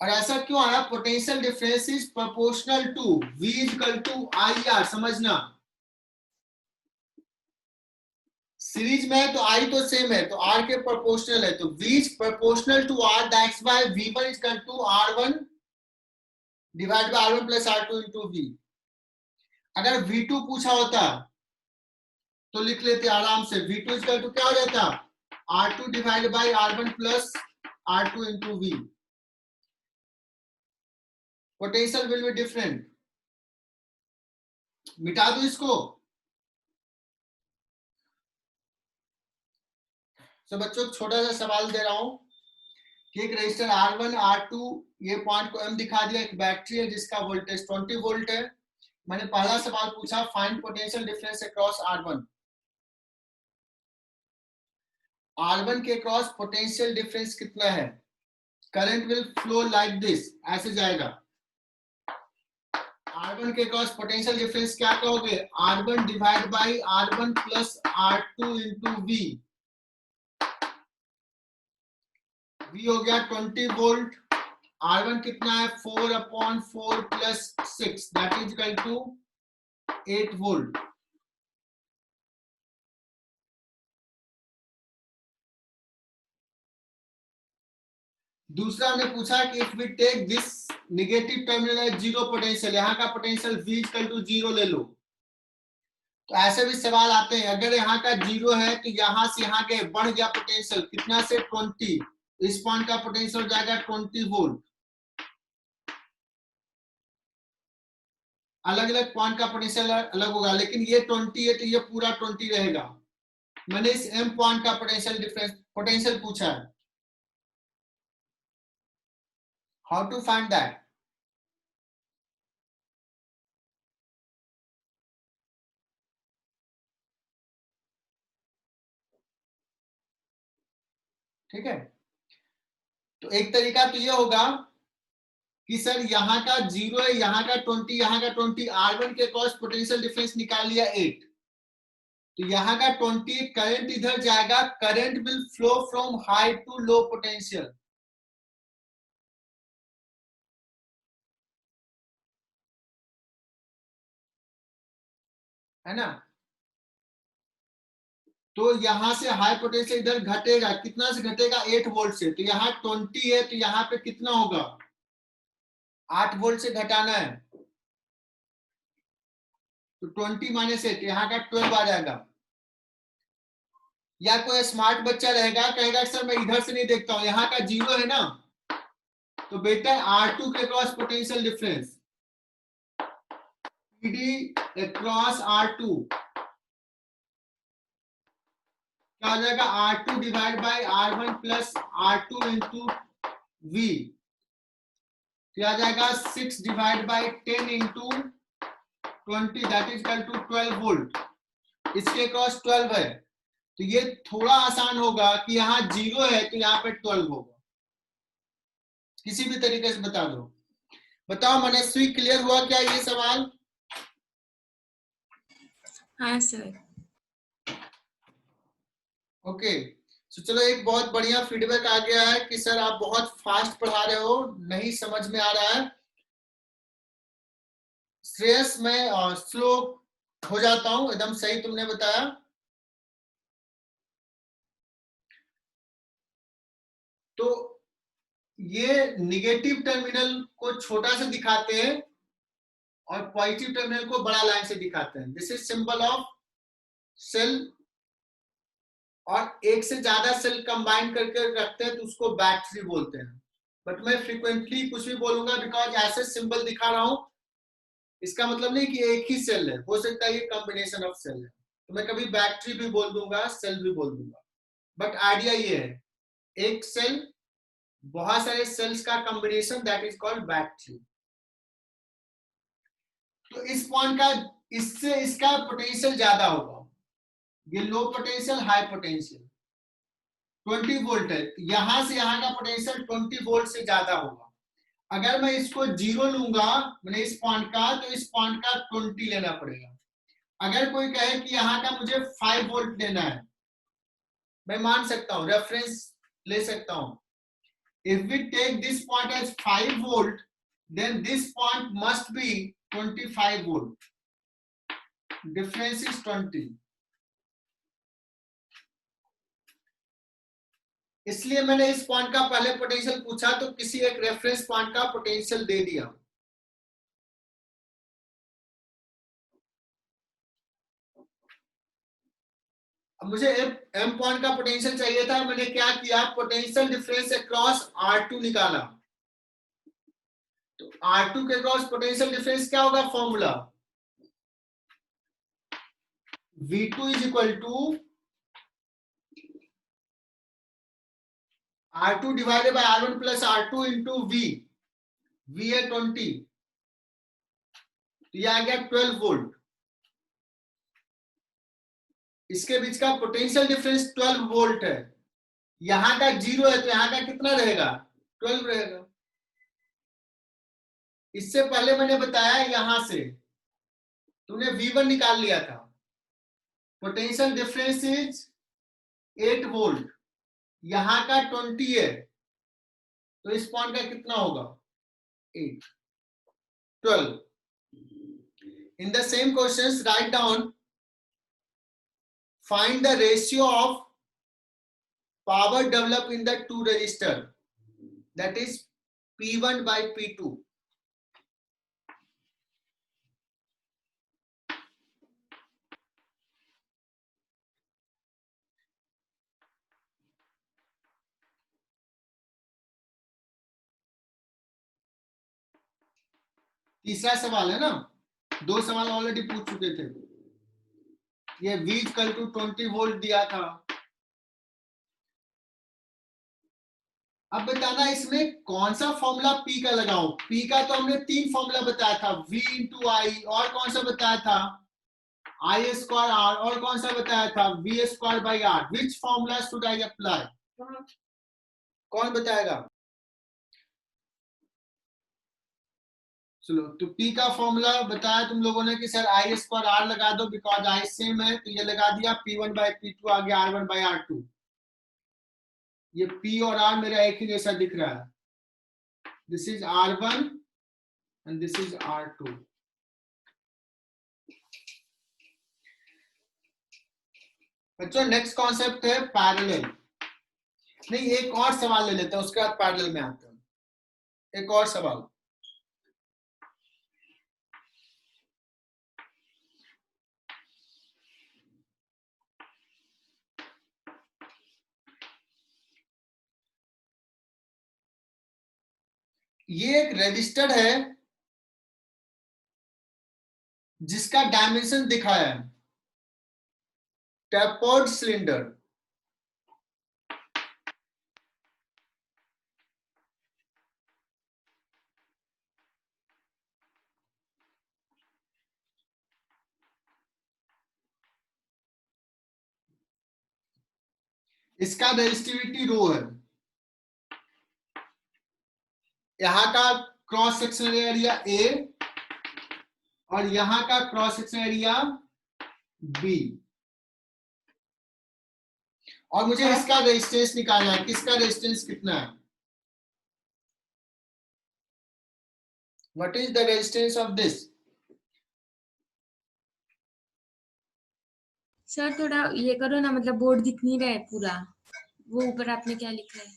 और ऐसा क्यों आया, potential difference is proportional to V equal to IR, समझना सीरीज में है तो I तो सेम है तो R के प्रोपोर्शनल है, तो V is proportional to R, that's why V1 is equal to R1 divide by R1 plus R2 into V। अगर V2 पूछा होता तो लिख लेते आराम से, V2 इक्वल टू क्या हो जाता, R2 divide by R1 plus R2 into V। Potential will be different, मिटा दो इसको। तो बच्चों छोटा सा सवाल दे रहा हूं कि एक रजिस्टर R1 R2, ये पॉइंट को M दिखा दिया, एक बैटरी है जिसका वोल्टेज 20 वोल्ट है। मैंने पहला सवाल पूछा find potential difference across R1। R1 के क्रॉस पोटेंशियल डिफरेंस कितना है, current will flow like this, ऐसे जाएगा। R1 के क्रॉस पोटेंशियल डिफरेंस क्या कहोगे, R1 divide by R1 plus R2 into V। V हो गया 20 वोल्ट, R1 कितना है 4 upon 4 plus 6 that is equal to 8 volt. दूसरा हमने पूछा कि if we take this negative terminal है जीरो पोटेंशियल, यहाँ का पोटेंशियल V इक्वल टू 0 ले लो। तो ऐसे भी सवाल आते हैं, अगर यहाँ का 0 है तो यहाँ से यहाँ के बढ़ गया पोटेंशियल कितना से 20, इस पॉइंट का पोटेंशियल हो जाएगा 20 वोल्ट। अलग अलग पॉइंट का पोटेंशियल अलग होगा, लेकिन ये 20 है तो ये पूरा 20 रहेगा। मैंने इस M पॉइंट का पोटेंशियल डिफरेंस पोटेंशियल पूछा है, हाउ टू फाइंड दैट। ठीक है, तो एक तरीका तो ये होगा कि सर यहाँ का 0 है, यहाँ का 20, यहाँ का 20, R1 के क्रॉस पोटेंशियल डिफरेंस निकाल लिया 8, तो यहाँ का 20 करंट इधर जाएगा, current will flow from high to low potential, है ना। तो यहां से हाई पोटेंशियल इधर घटेगा, कितना से घटेगा 8 वोल्ट से, तो यहाँ 20 है तो यहाँ पे कितना होगा 8 वोल्ट से घटाना है, तो 20 माइनस 8 यहाँ का 12 आ जाएगा। या कोई स्मार्ट बच्चा रहेगा कहेगा सर मैं इधर से नहीं देखता हूं, यहाँ का 0 है ना, तो बेटा R2 के across potential difference PD across R2 क्या हो जाएगा, R2 divide by R1 plus R2 into V, क्या आ जाएगा 6 divide by 10 into 20 that is equal to 12 volt. इसके क्रॉस 12 है, तो ये थोड़ा आसान होगा कि यहाँ 0 है तो यहाँ पे 12 होगा, किसी भी तरीके से बता दो। बताओ मनस्वी, क्लियर हुआ क्या ये सवाल? हाँ सर। ओके, तो चलो एक बहुत बढ़िया फीडबैक आ गया है कि सर आप बहुत फास्ट पढ़ा रहे हो, नहीं समझ में आ रहा है। श्रेयस मैं स्लो हो जाता हूं, एकदम सही तुमने बताया। तो ये निगेटिव टर्मिनल को छोटा से दिखाते हैं और पॉजिटिव टर्मिनल को बड़ा लाइन से दिखाते हैं। This is symbol of cell, और एक से ज्यादा सेल कंबाइन करके रखते हैं तो उसको बैटरी बोलते हैं। बट मैं फ्रीक्वेंटली कुछ भी बोलूंगा बिकॉज ऐसे सिंबल दिखा रहा हूं, इसका मतलब नहीं कि एक ही सेल है, हो सकता है ये कॉम्बिनेशन ऑफ सेल है, तो मैं कभी बैटरी भी बोल दूंगा, सेल भी बोल दूंगा। बट आइडिया ये है, एक सेल, बहुत सारे सेल्स का combination, that is called battery. तो इस पॉइंट का, इससे इसका पोटेंशियल ज्यादा होगा, ये low potential high potential 20 volt है, यहां से यहां का पोटेंशियल 20 वोल्ट से ज्यादा होगा। अगर मैं इसको 0 लूंगा, मैंने इस पॉइंट का, तो इस पॉइंट का 20 लेना पड़ेगा। अगर कोई कहे कि यहाँ का मुझे 5 वोल्ट लेना है, मैं मान सकता हूं, रेफरेंस ले सकता हूं। If we take this point as 5 volt, then this point must be 25 volt, difference is 20। इसलिए मैंने इस पॉइंट का पहले पोटेंशियल पूछा, तो किसी एक रेफरेंस पॉइंट का पोटेंशियल दे दिया। अब मुझे एम पॉइंट का पोटेंशियल चाहिए था, मैंने क्या किया, पोटेंशियल डिफरेंस अक्रॉस R2 निकाला। तो R2 के क्रॉस पोटेंशियल डिफरेंस क्या होगा, formula V2 is equal to R2 divided by R1 plus R2 into V है 20, तो ये आ गया 12 वोल्ट। इसके बीच का पोटेंशियल डिफरेंस 12 वोल्ट है, यहां का 0 है, तो यहां का कितना रहेगा, 12 रहेगा। इससे पहले मैंने बताया यहां से तुमने V1 निकाल लिया था, पोटेंशियल डिफरेंस इज 8 वोल्ट, यहां का 20 है, तो इस पॉइंट का कितना होगा, 8, 12। In the same questions, write down, find the ratio of power developed in the two resistor, that is P1 by P2. तीसरा सवाल है ना, 2 सवाल ऑलरेडी पूछ चुके थे। ये V इक्वल टू 20 वोल्ट दिया था। अब बताना इसमें कौन सा फॉर्मूला P का लगाऊं। P का तो हमने 3 फॉर्मूला बताया था, V इंटू आई, और कौन सा बताया था, I स्क्वायर R, और कौन सा बताया था, V square by R। Which formula should I apply, कौन बताएगा। चलो, तो P का फॉर्मूला बताया तुम लोगों ने कि सर I स्क्वायर R लगा दो, बिकॉज I सेम है, तो ये लगा दिया, P1 बाई P2 आ गया R1 बाई R2। ये P और R मेरा एक ही जैसा दिख रहा है, this is R1 and this is R2। बच्चों नेक्स्ट कॉन्सेप्ट है पैरेलल। नहीं, एक और सवाल ले लेते हैं, उसके बाद पैरेलल में आते हैं। एक और सवाल, ये एक रजिस्टर है जिसका डायमेंशन दिखाया है, टैपर्ड सिलेंडर। इसका रेजिस्टिविटी रो है, यहाँ का क्रॉस सेक्शन एरिया A और यहाँ का क्रॉस सेक्शन एरिया B, और मुझे इसका रेजिस्टेंस निकालना है, किसका रेजिस्टेंस कितना है, what is the resistance of this. Sir थोड़ा ये करो ना, मतलब बोर्ड दिख नहीं रहा है पूरा, वो ऊपर आपने क्या लिखा है।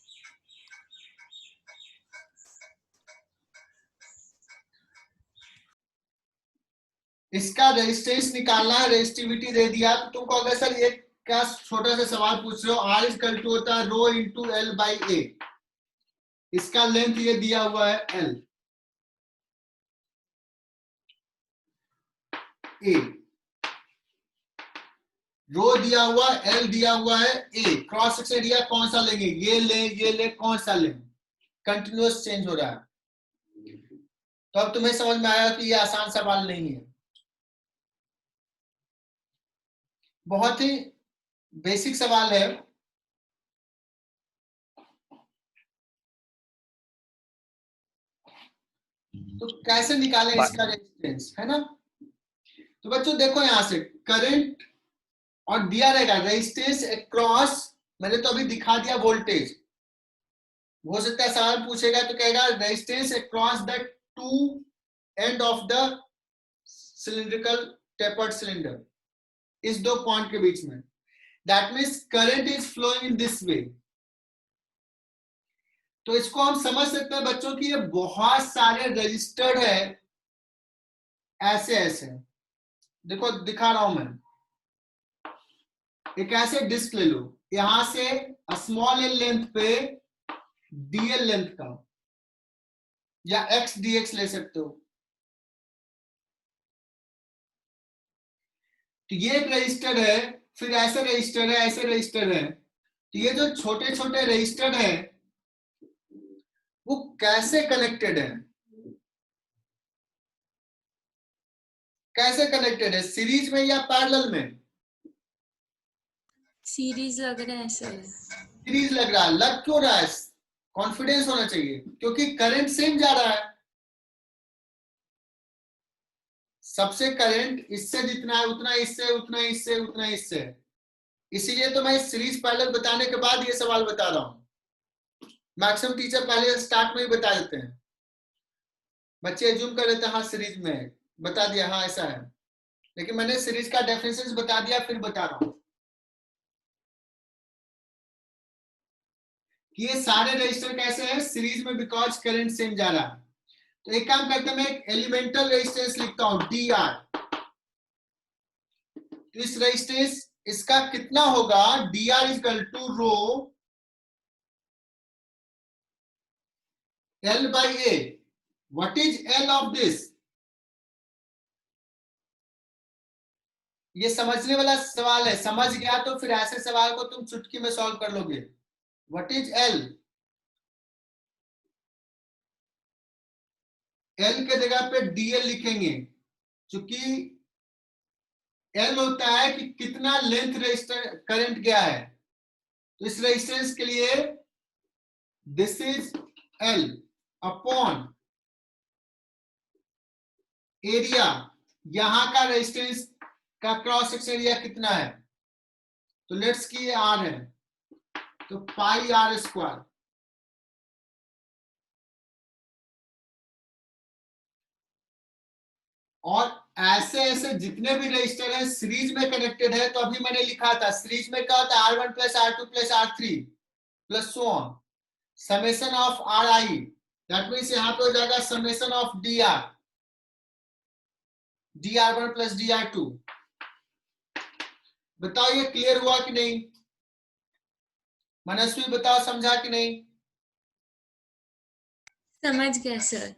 इसका रेजिस्टेंस निकालना है, रेजिस्टिविटी दे दिया, तो तुमको अगर सर एक का छोटा सा सवाल पूछ रहे हो, R इक्वल टू होता है रो इंटू L बाई ए, इसका लेंथ ये दिया हुआ है L ए, रो दिया हुआ, L दिया हुआ है ए, क्रॉस सेक्शन एरिया कौन सा लेंगे, ये ले कौन सा लेंगे, कंटिन्यूअस चेंज हो रहा है। तो अब तुम्हें समझ में आया कि ये आसान सवाल नहीं है, बहुत ही बेसिक सवाल है। तो कैसे निकालें इसका रेजिस्टेंस, है ना। तो बच्चों देखो यहां से करंट और दिया रहेगा रेजिस्टेंस अक्रॉस, मैंने तो अभी दिखा दिया वोल्टेज, हो सकता है सवाल पूछेगा तो कहेगा resistance across the two end of the cylindrical tapered cylinder, इस दो पॉइंट के बीच में, that means current is flowing in this way. तो इसको हम समझ सकते हैं बच्चों की ये बहुत सारे रजिस्टर्ड है, ऐसे ऐसे देखो दिखा रहा हूं मैं, एक ऐसे डिस्क ले लो, यहां से स्मॉल एल लेंथ पे डीएल लेंथ का, या एक्स डीएक्स ले सकते हो। तो ये एक रजिस्टर है, फिर ऐसे रजिस्टर है, ऐसे रजिस्टर है। तो ये जो छोटे छोटे रजिस्टर है वो कैसे कनेक्टेड है, कैसे कनेक्टेड है, सीरीज में या पैरेलल में, सीरीज लग रहा है ऐसे। सीरीज लग रहा है, लग क्यों रहा है, कॉन्फिडेंस होना चाहिए, क्योंकि करंट सेम जा रहा है, सबसे करंट इससे जितना है उतना इससे, उतना इससे, उतना इससे, इसीलिए तो मैं सीरीज पैरेलल बताने के बाद ये सवाल बता रहा हूं। मैक्सिमम टीचर पहले स्टार्ट में ही बता देते हैं, बच्चे एज्यूम कर लेते हैं हाँ सीरीज में, बता दिया हाँ ऐसा है, लेकिन मैंने सीरीज का डेफिनेशन बता दिया, फिर बता रहा हूं कि ये सारे रजिस्टर कैसे हैं सीरीज में, बिकॉज करंट सेम जा रहा है। तो एक काम करते हैं, मैं एक एलिमेंटल रेजिस्टेंस लिखता हूं डी आर। तो इस रेजिस्टेंस इसका कितना होगा, d R equal to rho L by A. What is L of this, ये समझने वाला सवाल है, समझ गया तो फिर ऐसे सवाल को तुम चुटकी में सॉल्व कर लोगे। व्हाट इज एल, एल के जगह पे डीएल लिखेंगे, क्योंकि एल होता है कि कितना लेंथ रेजिस्टर करंट गया है। तो इस रेजिस्टेंस के लिए this is L upon area, यहां का रेजिस्टेंस का क्रॉस सेक्शन एरिया कितना है, तो लेट्स की ये आर है, तो पाई आर स्क्वायर। और ऐसे ऐसे जितने भी रजिस्टर हैं सीरीज में कनेक्टेड है, तो अभी मैंने लिखा था सीरीज में क्या होता है, R1 plus R2 plus R3 plus so on, summation of RI, that means यहां पे हो जाएगा summation of DR, DR1 plus DR2। बताओ ये क्लियर हुआ कि नहीं, मनस्वी बताओ समझा कि नहीं, समझ गया सर।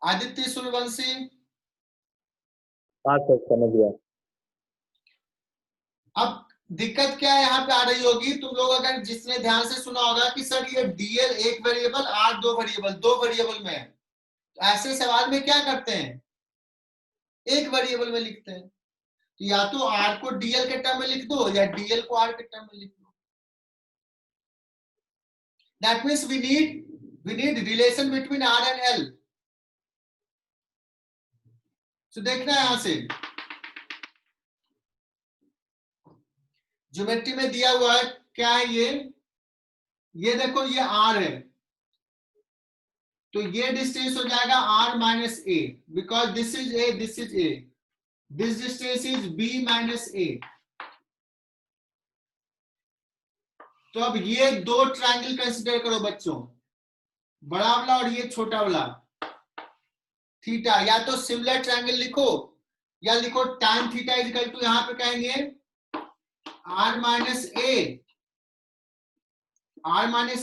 आदित्य सूर्यवंशी, हाँ सर समझ गया। अब दिक्कत क्या है यहाँ पे आ रही होगी, तुम लोग अगर जिसने ध्यान से सुना होगा कि सर ये डीएल एक वेरिएबल, आर दो वेरिएबल, दो वेरिएबल में है, तो ऐसे सवाल में क्या करते हैं, एक वेरिएबल में लिखते हैं। तो या तो आर को डीएल के टर्म में लिख दो या डीएल को आर के टर्म में लिख दो। That means we need relation between R and L. तो देखना है यहां से ज्योमेट्री में दिया हुआ है क्या है, ये देखो ये आर है, तो ये डिस्टेंस हो जाएगा R minus A, because this is A, this is A, this distance is B minus A. तो अब ये दो ट्रायंगल कंसीडर करो बच्चों, बड़ा वाला और ये छोटा वाला, थीटा, या तो सिमिलर ट्रायंगल लिखो या लिखो tan theta is equal to, यहां पे कहेंगे r minus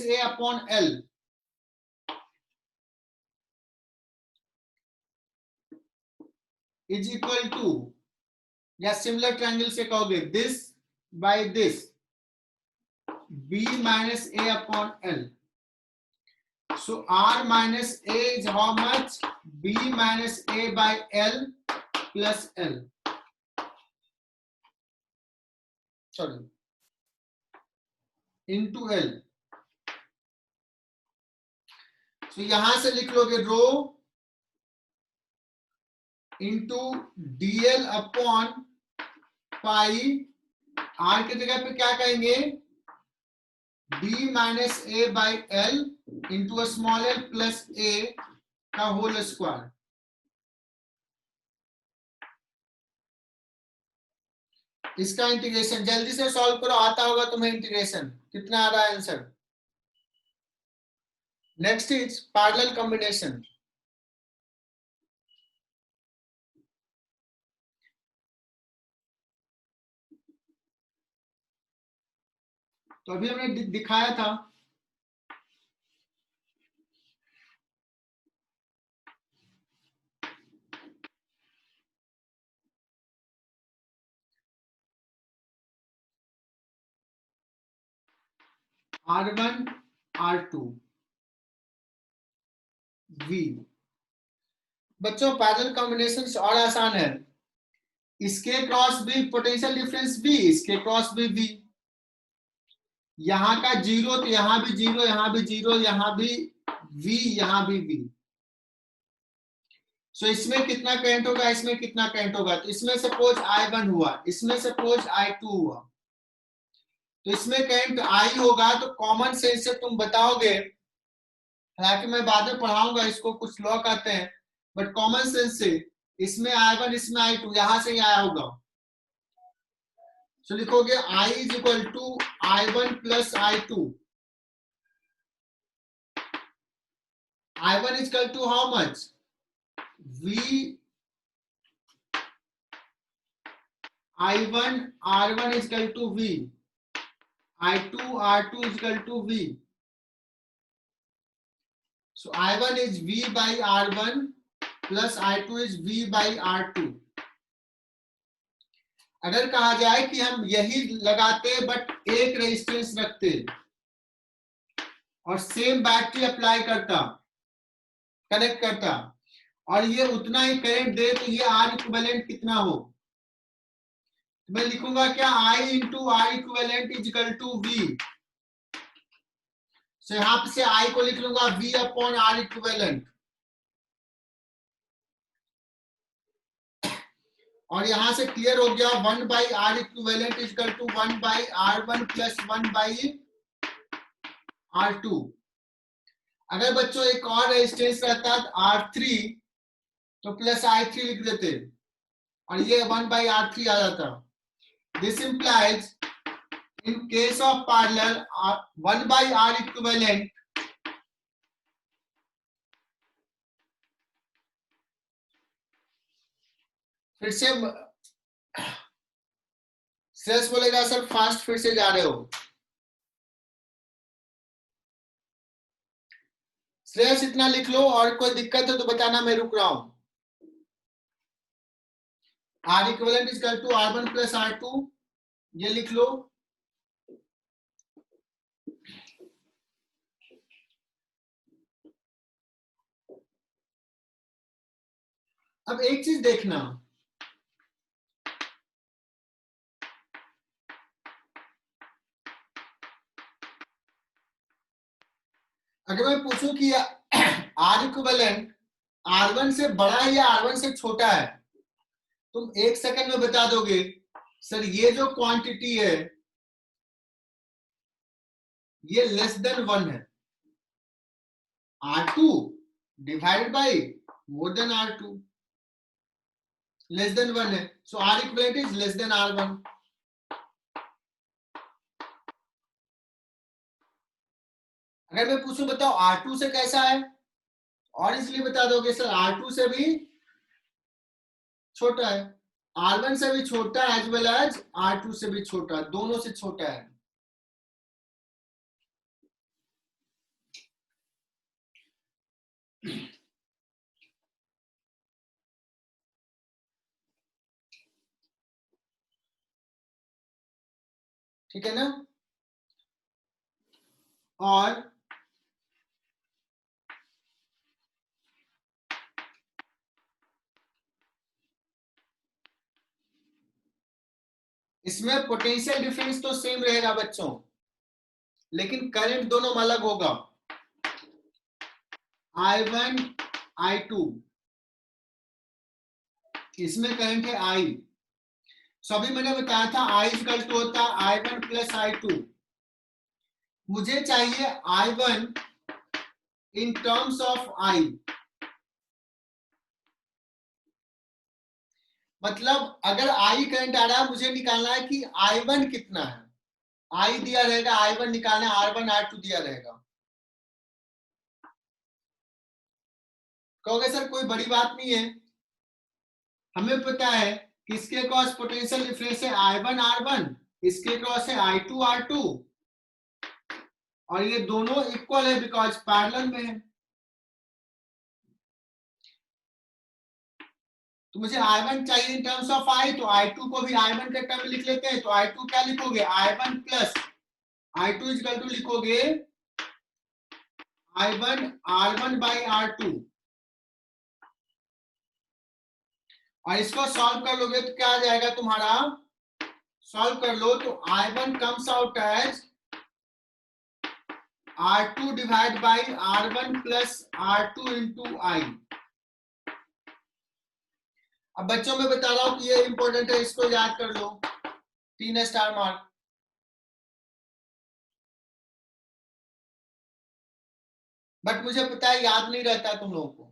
A upon L is equal to, या सिमिलर ट्रायंगल से कहोगे this by this, b minus A upon L. So r minus a is how much? b minus a by l plus l. Sorry. Into l. So यहां से लिख लोगे रो into dl upon pi, r की जगह पे क्या कहेंगे? b minus a by l into a small l plus a का होल स्क्वायर. इसका इंटीग्रेशन जल्दी से सॉल्व करो, आता होगा तुम्हें इंटीग्रेशन. कितना आ रहा है answer? Next is parallel combination. तो अभी हमने दिखाया था R1 R2 V. बच्चों पैरेलल कॉम्बिनेशन और आसान है. इसके क्रॉस भी पोटेंशियल डिफरेंस V, इसके क्रॉस भी V. यहां का जीरो तो यहां भी जीरो, यहां भी जीरो, यहां भी V, यहां भी V. सो इसमें कितना करंट होगा, इसमें कितना करंट होगा? तो इसमें सपोज I1 हुआ, इसमें सपोज I2 हुआ, तो इसमें करंट I होगा. तो कॉमन सेंस से तुम बताओगे, हालांकि मैं बाद में पढ़ाऊंगा इसको, कुछ लॉ कहते हैं, बट कॉमन सेंस से इसमें I1 इसमें I2, यहां से ही आया होगा. सो लिखोगे I is equal to I1 plus I2. I1 is equal to how much? V I1 R1 is equal to V, I2 R2 is equal to V. So I1 is V by R1 plus I2 is V by R2. अगर कहा जाए कि हम यही लगाते but एक resistance रखते और सेम बैटरी अप्लाई करता, कनेक्ट करता, और ये उतना ही करंट दे, तो ये R इक्विवेलेंट कितना हो? मैं लिखूंगा क्या? I into R equivalent is equal to V. So यहां से I को लिख लूंगा V अपॉन R इक्विवेलेंट, और यहां से क्लियर हो गया 1 by R equivalent is equal to 1 by R1 plus 1 by R2. अगर बच्चों एक और रेजिस्टेंस रहता R3 तो प्लस I3 लिख देते और ये 1 बाई R3 आ जाता. This implies in case of parallel 1 by R equivalent फिर से श्रेयस बोलेगा सर फास्ट फिर से जा रहे हो. श्रेयस इतना लिख लो, और कोई दिक्कत है तो बताना, मैं रुक रहा हूं. R equivalent is equal to R1 plus R2, ये लिख लो. अब एक चीज देखना, अगर मैं पूछूं कि R इक्विवेलेंट R1 से बड़ा है या R1 से छोटा है, तुम एक सेकंड में बता दोगे सर ये जो क्वांटिटी है ये लेस देन 1 है. R2 divided by more than R2, less than 1 है. सो R equivalent is less than R1. अगर मैं पूछूं बताओ R2 से कैसा है, और इसलिए बता दोगे सर R2 से भी छोटा है, R1 से भी छोटा एज वेल एज R2 से भी छोटा, दोनों से छोटा है। ठीक है ना? और इसमें पोटेंशियल डिफरेंस तो सेम रहेगा बच्चों, लेकिन करंट दोनों में अलग होगा। I1 I2, इसमें करंट है I। सभी मैंने बताया था I इक्वल टू होता है I1 प्लस I2। मुझे चाहिए I1 in terms of I, मतलब अगर I करंट आ रहा है, मुझे निकालना है कि I1 कितना है। I दिया रहेगा, I1 निकालना है, R1 R2 दिया रहेगा। कहोगे सर कोई बड़ी बात नहीं है, हमें पता है किसके क्रॉस पोटेंशियल डिफरेंस है I1 R1, इसके क्रॉस है I2 R2, और ये दोनों इक्वल है बिकॉज पैरेलल में है। तो मुझे I1 चाहिए इन टर्म्स ऑफ I, तो I2 को भी I1 के टर्म में लिख लेते हैं। तो I2 क्या लिखोगे, I1 plus I2 equal to लिखोगे I1 R1 बाई R2, और इसको सॉल्व कर लोगे तो क्या आ जाएगा तुम्हारा, सॉल्व कर लो तो I1 comes out as R2 divide by R1 plus R2 into I। अब बच्चों में बता रहा हूं कि ये इंपॉर्टेंट है, इसको याद कर लो, 3 स्टार मार्क। बट मुझे पता है याद नहीं रहता तुम लोगों को,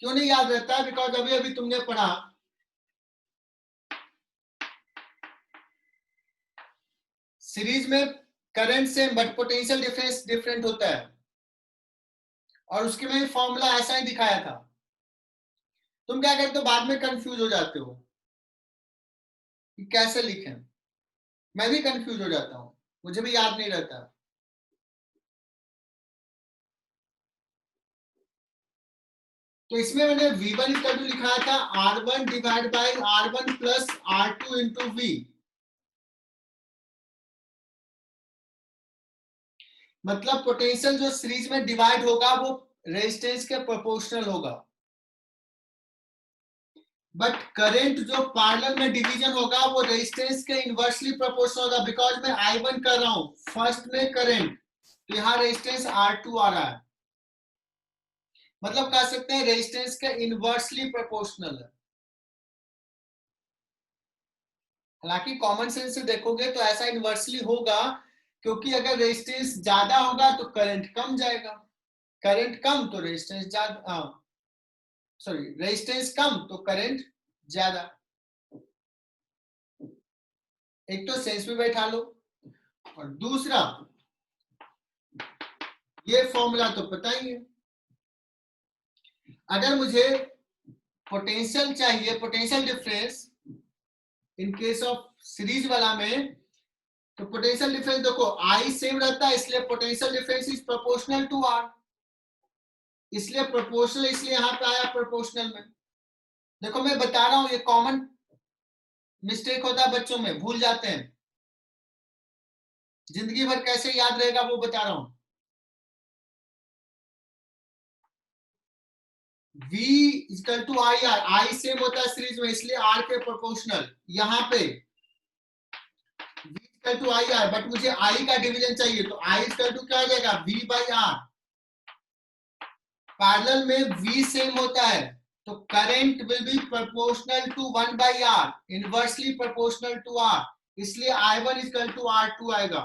क्यों नहीं याद रहता है, बिकॉज अभी अभी तुमने पढ़ा सीरीज में current same but potential difference different होता है, और उसके में फॉर्मूला ऐसा ही दिखाया था। तुम क्या करते हो, बाद में कंफ्यूज हो जाते हो कि कैसे लिखें। मैं भी कंफ्यूज हो जाता हूं, मुझे भी याद नहीं रहता। तो इसमें मैंने V1 इक्वल टू लिखा था R1 divide by R1 plus R2 into V। मतलब पोटेंशियल जो सीरीज में डिवाइड होगा वो रेजिस्टेंस के प्रोपोर्शनल होगा, बट करंट जो पैरेलल में डिवीजन होगा वो रेजिस्टेंस के इनवर्सली प्रोपोर्शनल होगा। बिकॉज मैं I1 कर रहा हूं फर्स्ट में करंट, तो यहाँ रेजिस्टेंस R2 आ रहा है, मतलब कह सकते हैं रेजिस्टेंस के इनवर्सली प्रोपोर्शनल है। हालांकि कॉमन सेंस से देखोगे तो ऐसा इनवर्सली होगा, क्योंकि अगर रेजिस्टेंस ज्यादा होगा तो करंट कम जाएगा, करंट कम तो रेजिस्टेंस ज्यादा, सॉरी रेजिस्टेंस कम तो करंट ज्यादा। एक तो सेंस में बैठा लो, और दूसरा ये फॉर्मूला तो पता ही है। अगर मुझे पोटेंशियल चाहिए, potential difference in case of series वाला में, तो पोटेंशियल डिफरेंस देखो I सेम रहता है, इसलिए potential difference is proportional to R, इसलिए प्रोपोर्शनल, इसलिए यहां पे आया प्रोपोर्शनल में। देखो मैं बता रहा हूं, ये कॉमन मिस्टेक होता है बच्चों में, भूल जाते हैं, जिंदगी भर कैसे याद रहेगा वो बता रहा हूं। V equal to I R, I same होता है सीरीज में, इसलिए R के प्रोपोर्शनल। यहाँ पे V equal to I R, but मुझे I का डिवीजन चाहिए, तो I इक्वल टू क्या हो जाएगा, V बाई R। पैरेलल में V सेम होता है, तो current will be proportional to 1 by R, inversely proportional to R, इसलिए I1 इक्वल टू R2 आएगा।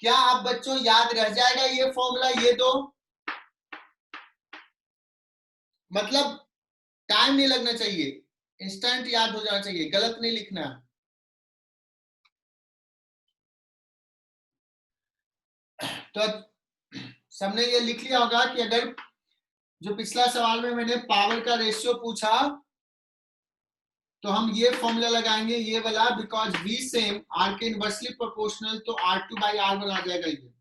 क्या आप बच्चों याद रह जाएगा ये फॉर्मूला, ये दो, मतलब टाइम नहीं लगना चाहिए, इंस्टेंट याद हो जाना चाहिए, गलत नहीं लिखना। तो सबने ये लिख लिया होगा कि अगर जो पिछला सवाल में मैंने पावर का रेशियो पूछा तो हम ये फॉर्मूला लगाएंगे, ये वाला, बिकॉज V सेम R के इनवर्सली प्रोपोर्शनल, तो R2/R1 आ जाएगा ये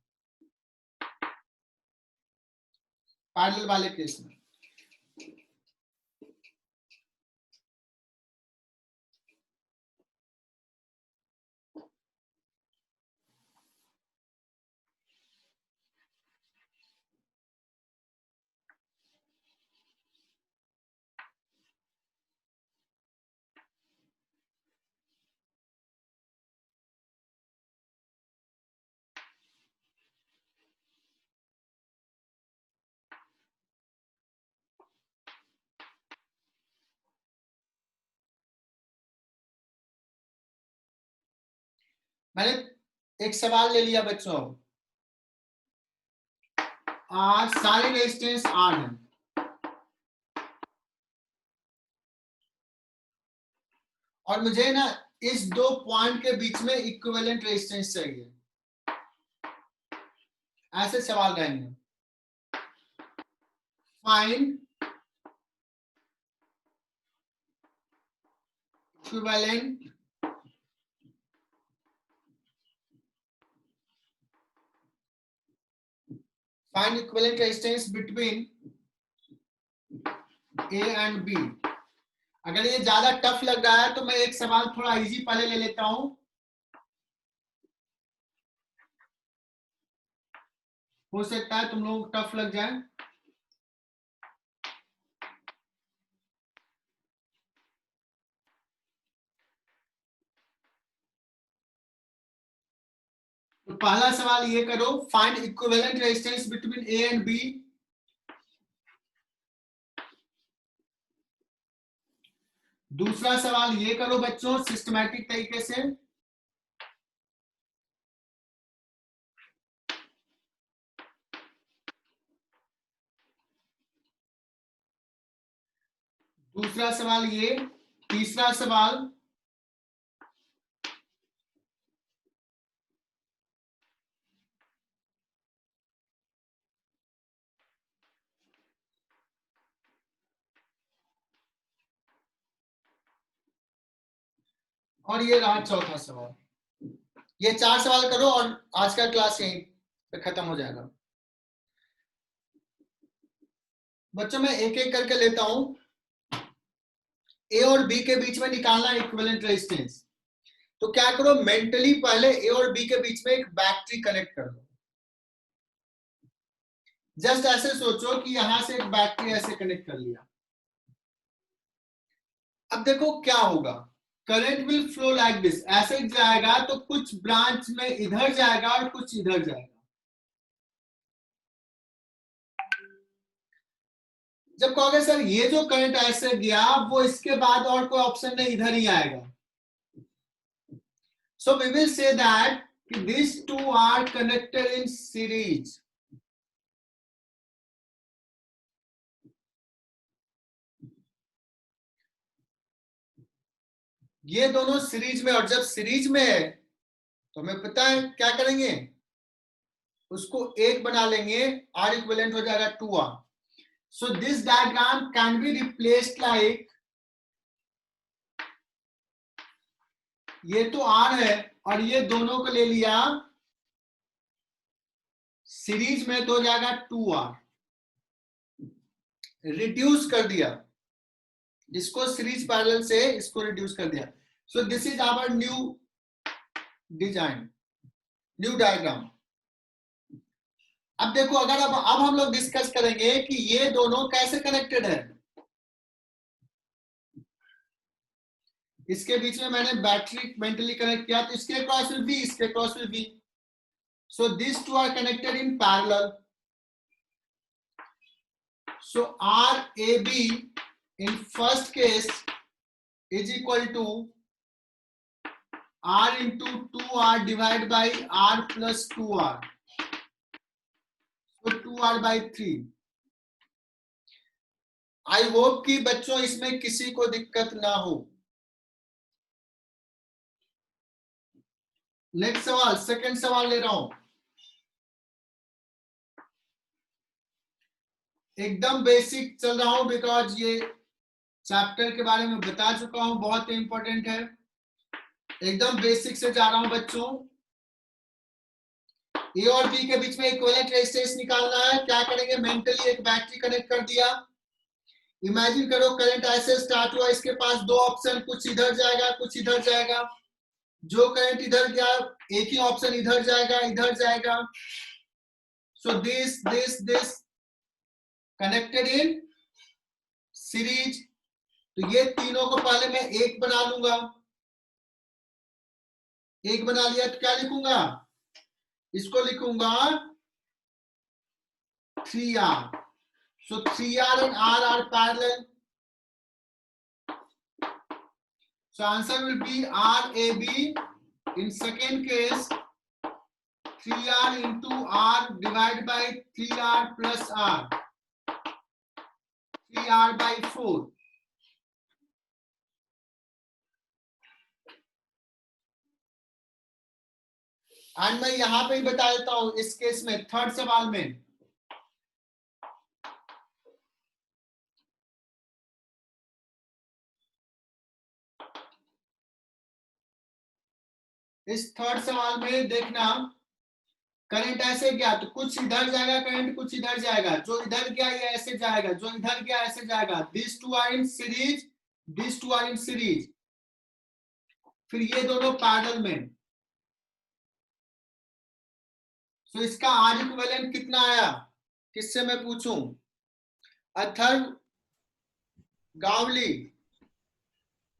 पैरेलल वाले केस में। मैंने एक सवाल ले लिया बच्चों, आज सारे रेजिस्टेंस R हैं और मुझे ना इस दो पॉइंट के बीच में इक्विवेलेंट रेजिस्टेंस चाहिए, ऐसे सवाल रहेंगे। Find equivalent find equivalent resistance between A and B। अगर ये ज्यादा टफ लग रहा है तो मैं एक सवाल थोड़ा इजी पहले ले लेता हूं, हो सकता है तुम लोगों को टफ लग जाए। तो पहला सवाल ये करो, find equivalent resistance between A and B। दूसरा सवाल ये करो बच्चों सिस्टमैटिक तरीके से, दूसरा सवाल ये, तीसरा सवाल और ये रहा चौथा सवाल। ये 4 सवाल करो और आज का क्लास यहीं पे खत्म हो जाएगा। बच्चों मैं एक एक करके लेता हूं। ए और बी के बीच में निकालना इक्विवेलेंट रेजिस्टेंस, तो क्या करो, मेंटली पहले ए और बी के बीच में एक बैटरी कनेक्ट कर दो। जस्ट ऐसे सोचो कि यहां से एक बैटरी ऐसे कनेक्ट कर लिया। अब देखो क्या होगा, current will flow like this, ऐसे जाएगा तो कुछ ब्रांच में इधर जाएगा और कुछ इधर जाएगा। जब कहोगे सर ये जो करंट ऐसे गया वो इसके बाद और कोई ऑप्शन नहीं, इधर ही आएगा, so we will say that these two are connected in series। ये दोनों सीरीज में, और जब सीरीज में है तो हमें पता है क्या करेंगे, उसको एक बना लेंगे, R इक्विवेलेंट हो जाएगा 2R। So this diagram can be replaced like, ये तो R है और ये दोनों को ले लिया सीरीज में तो हो जाएगा 2R, रिड्यूस कर दिया इसको सीरीज पैरेलल से, इसको रिड्यूस कर दिया। So this is our new design, new diagram. अब देखो, अगर अब हम लोग डिस्कस करेंगे कि ये दोनों कैसे कनेक्टेड है। इसके बीच में मैंने बैटरी मेंटली कनेक्ट किया, तो इसके क्रॉस विल बी, इसके cross will be, so these two are connected in parallel, so RAB in first case is equal to R into 2R divided by R plus 2R, so 2R by 3। I hope कि बच्चों इसमें किसी को दिक्कत ना हो। Next सवाल, second सवाल ले रहा हूं। एकदम बेसिक चल रहा हूं बिकॉज ये चैप्टर के बारे में बता चुका हूं, बहुत इंपॉर्टेंट है। एकदम बेसिक से जा रहा हूं बच्चों। ए और बी के बीच में इक्विवेलेंट रेजिस्टेंस निकालना है। क्या करेंगे, मेंटली एक बैटरी कनेक्ट कर दिया। इमेजिन करो करंट ऐसे स्टार्ट हुआ, इसके पास दो ऑप्शन, कुछ इधर जाएगा कुछ इधर जाएगा। जो करंट इधर गया एक ही ऑप्शन इधर जाएगा इधर जाएगा। So this connected in series. तो ये तीनों को पहले मैं एक बना लूंगा। एक बना लिया तो क्या लिखूंगा, इसको लिखूंगा 3R। So 3R and R are parallel. So answer will be RAB. In second case, 3R into R divided by 3R plus R. 3R by 4. And मैं यहां पे ही बता देता हूं इस केस में, थर्ड सवाल में इस थर्ड सवाल में देखना, करंट ऐसे गया तो कुछ इधर जाएगा करंट, कुछ इधर जाएगा। जो इधर गया ये ऐसे जाएगा, जो इधर गया ऐसे जाएगा। This two R in series, this two R in series. फिर ये दोनों पैरेलल में। तो इसका आर इक्विवेलेंट कितना आया, किससे मैं पूछूं, अथर्व गावली।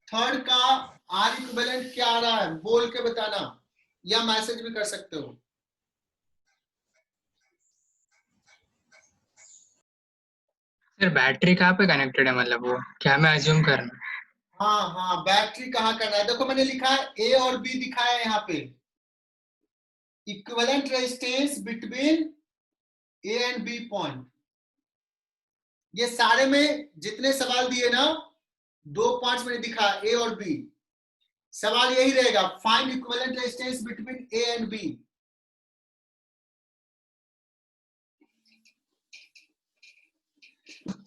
थर्ड का आर इक्विवेलेंट क्या आ रहा है बोल के बताना, या मैसेज भी कर सकते हो। सर बैटरी कहाँ पे कनेक्टेड है, मतलब वो क्या मैं अज्यूम करना? हाँ हाँ, बैटरी कहाँ करना है, देखो मैंने लिखा है ए और बी दिखाया है यहाँ पे। Equivalent resistance between A and B point. ये सारे में जितने सवाल दिए ना, 2 पार्ट्स में दिखा ए और बी। सवाल यही रहेगा, find equivalent resistance between A and B.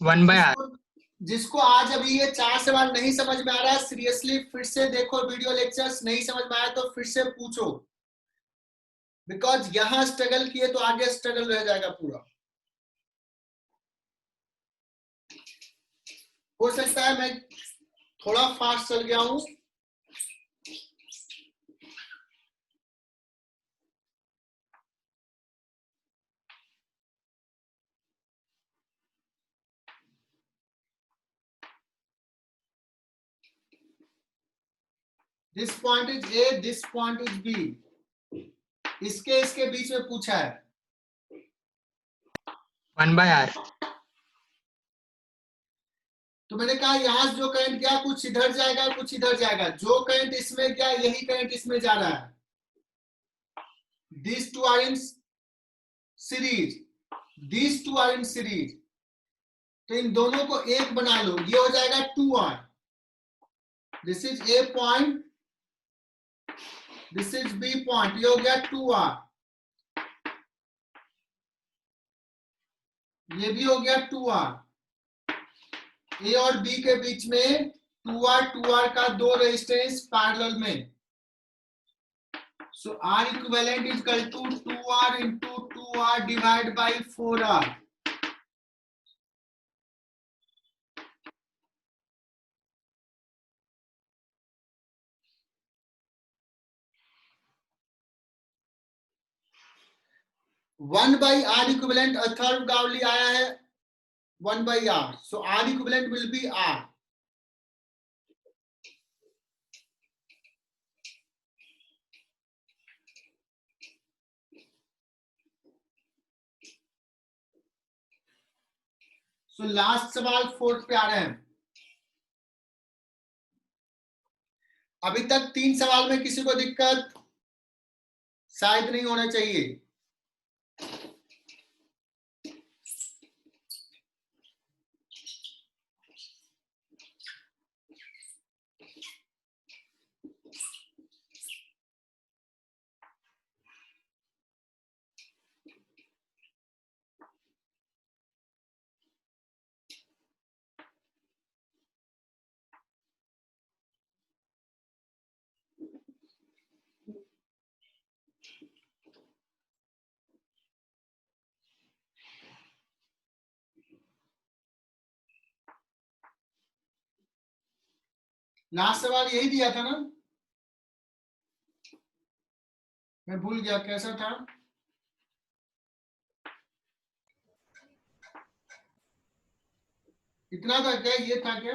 One by R. जिसको आज अभी ये 4 सवाल नहीं समझ में आ रहा है, सीरियसली फिर से देखो वीडियो लेक्चर्स। नहीं समझ में आया तो फिर से पूछो, बिकॉज यहां स्ट्रगल किए तो आगे स्ट्रगल रह जाएगा पूरा। हो सकता है मैं थोड़ा फास्ट चल गया हूं। This point is A, this point is B. इसके बीच में पूछा है। One by R. तो मैंने कहा यहां से जो करंट गया कुछ इधर जाएगा कुछ इधर जाएगा। जो करंट इसमें गया यही करंट इसमें जा रहा है। This two R in series, this two R in series. तो इन दोनों को एक बना लो, ये हो जाएगा 2R। This is A point, this is B point, ये हो गया 2R। ये भी हो गया 2R। ए और बी के बीच में 2R का दो रेजिस्टेंस पैरेलल में। So R equivalent is equal to 2R into 2R divide by 4R। One by R equivalent Atharva Gawali आया है 1/R। So R equivalent will be R. So last सवाल फोर्थ पे आ रहे हैं। अभी तक 3 सवाल में किसी को दिक्कत शायद नहीं होना चाहिए। लास्ट सवाल यही दिया था ना, मैं भूल गया कैसा था। इतना था क्या, ये था क्या?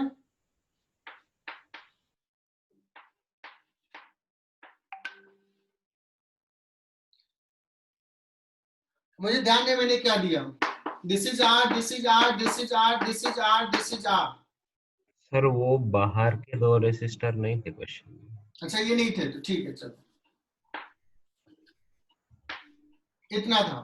मुझे ध्यान नहीं मैंने क्या दिया। This is R, this is R, this is R, this is R, this is R. Sir वो बाहर के 2 रेसिस्टर नहीं थे क्वेश्चन में। अच्छा ये नहीं थे तो ठीक है, चलो इतना था।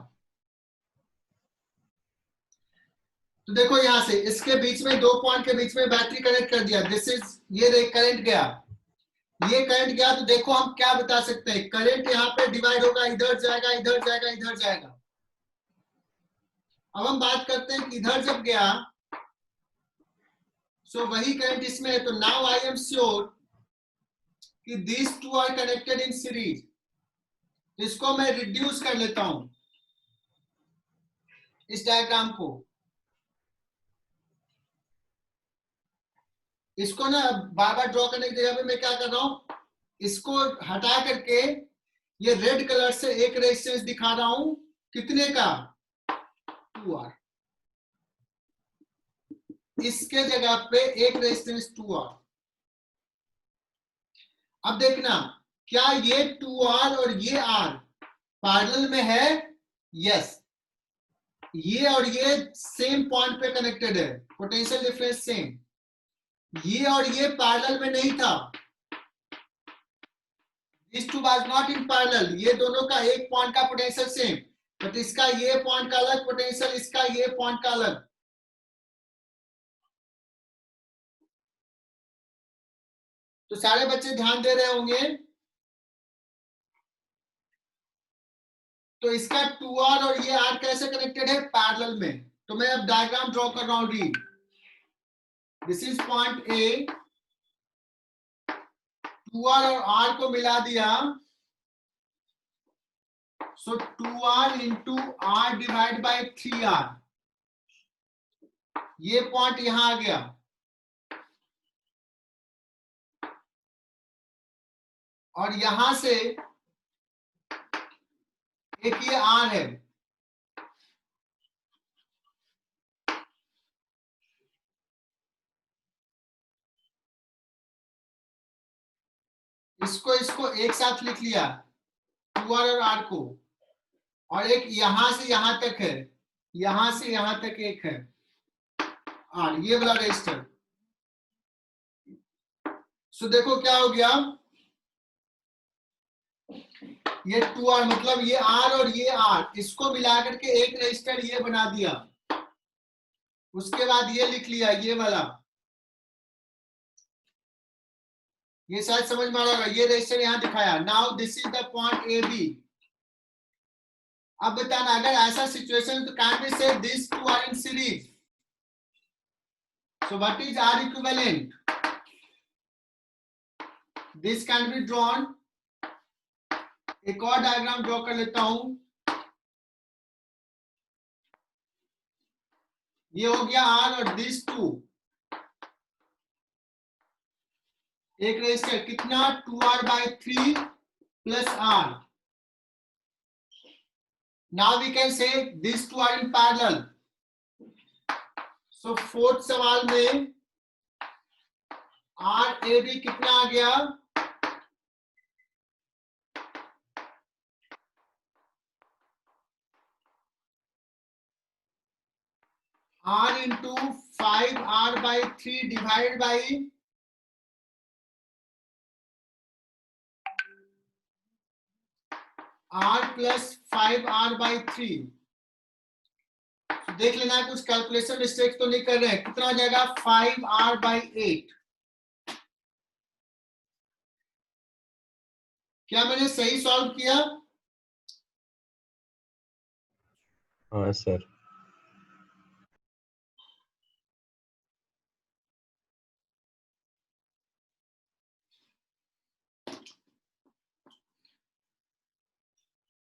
तो देखो यहां से इसके बीच में 2 पॉइंट के बीच में बैटरी कनेक्ट कर दिया। दिस इज, ये करंट गया, ये करंट गया, तो देखो हम क्या बता सकते हैं, करंट यहाँ पे डिवाइड होगा, इधर जाएगा, इधर जाएगा, इधर जाएगा। अब हम बात करते हैं कि इधर जब गया सो वही करंट इसमें है। तो नाउ आई एम श्योर कि these two are connected in series। इसको मैं रिड्यूस कर लेता हूं, इस डायग्राम को। इसको ना बार बार ड्रॉ करने की जगह पे मैं क्या कर रहा हूं, इसको हटा करके ये रेड कलर से एक रेजिस्टेंस दिखा रहा हूं, कितने का, 2R। इसके जगह पे एक रेजिस्टेंस 2R। अब देखना क्या ये 2R और ये R पैरेलल में है? यस। ये और ये सेम पॉइंट पे कनेक्टेड है, पोटेंशियल डिफरेंस सेम। ये और ये पैरेलल में नहीं था, these two was not in parallel। ये दोनों का एक पॉइंट का पोटेंशियल सेम, बट इसका ये पॉइंट का अलग पोटेंशियल, इसका ये पॉइंट का अलग। तो सारे बच्चे ध्यान दे रहे होंगे। तो इसका 2R और ये R कैसे कनेक्टेड है? पैरेलल में। तो मैं अब डायग्राम ड्रॉ कर रहा हूं, read. This is point A, 2R और R को मिला दिया, सो 2R into R divide by 3R। ये पॉइंट यहां आ गया, और यहां से एक ये R है, इसको एक साथ लिख लिया, 2R और R को। और एक यहां से यहां तक है, यहां से यहां तक एक है R, ये वाला रजिस्टर। सो देखो क्या हो गया, ये 2R मतलब ये R और ये R, इसको मिलाकर के एक रजिस्टर ये बना दिया। उसके बाद ये लिख लिया, ये वाला, ये शायद समझ में आ रहा होगा, ये रजिस्टर यहां दिखाया। Now this is the point A B. अब बताना अगर ऐसा सिचुएशन तो can be say this two R in series. So what is R equivalent? This can be drawn. एक और डायग्राम ड्रॉ कर लेता हूं। ये हो गया R और दिस 2, एक रेजिस्टर कितना, 2R by 3 plus R। Now we can say this 2 R in parallel. So fourth सवाल में RAB कितना आ गया, R into 5R by 3 divide by R plus 5R by 3। देख लेना कुछ कैलकुलेशन मिस्टेक तो नहीं कर रहे हैं। कितना हो जाएगा, 5R बाई 8। क्या मैंने सही सॉल्व किया? हाँ सर।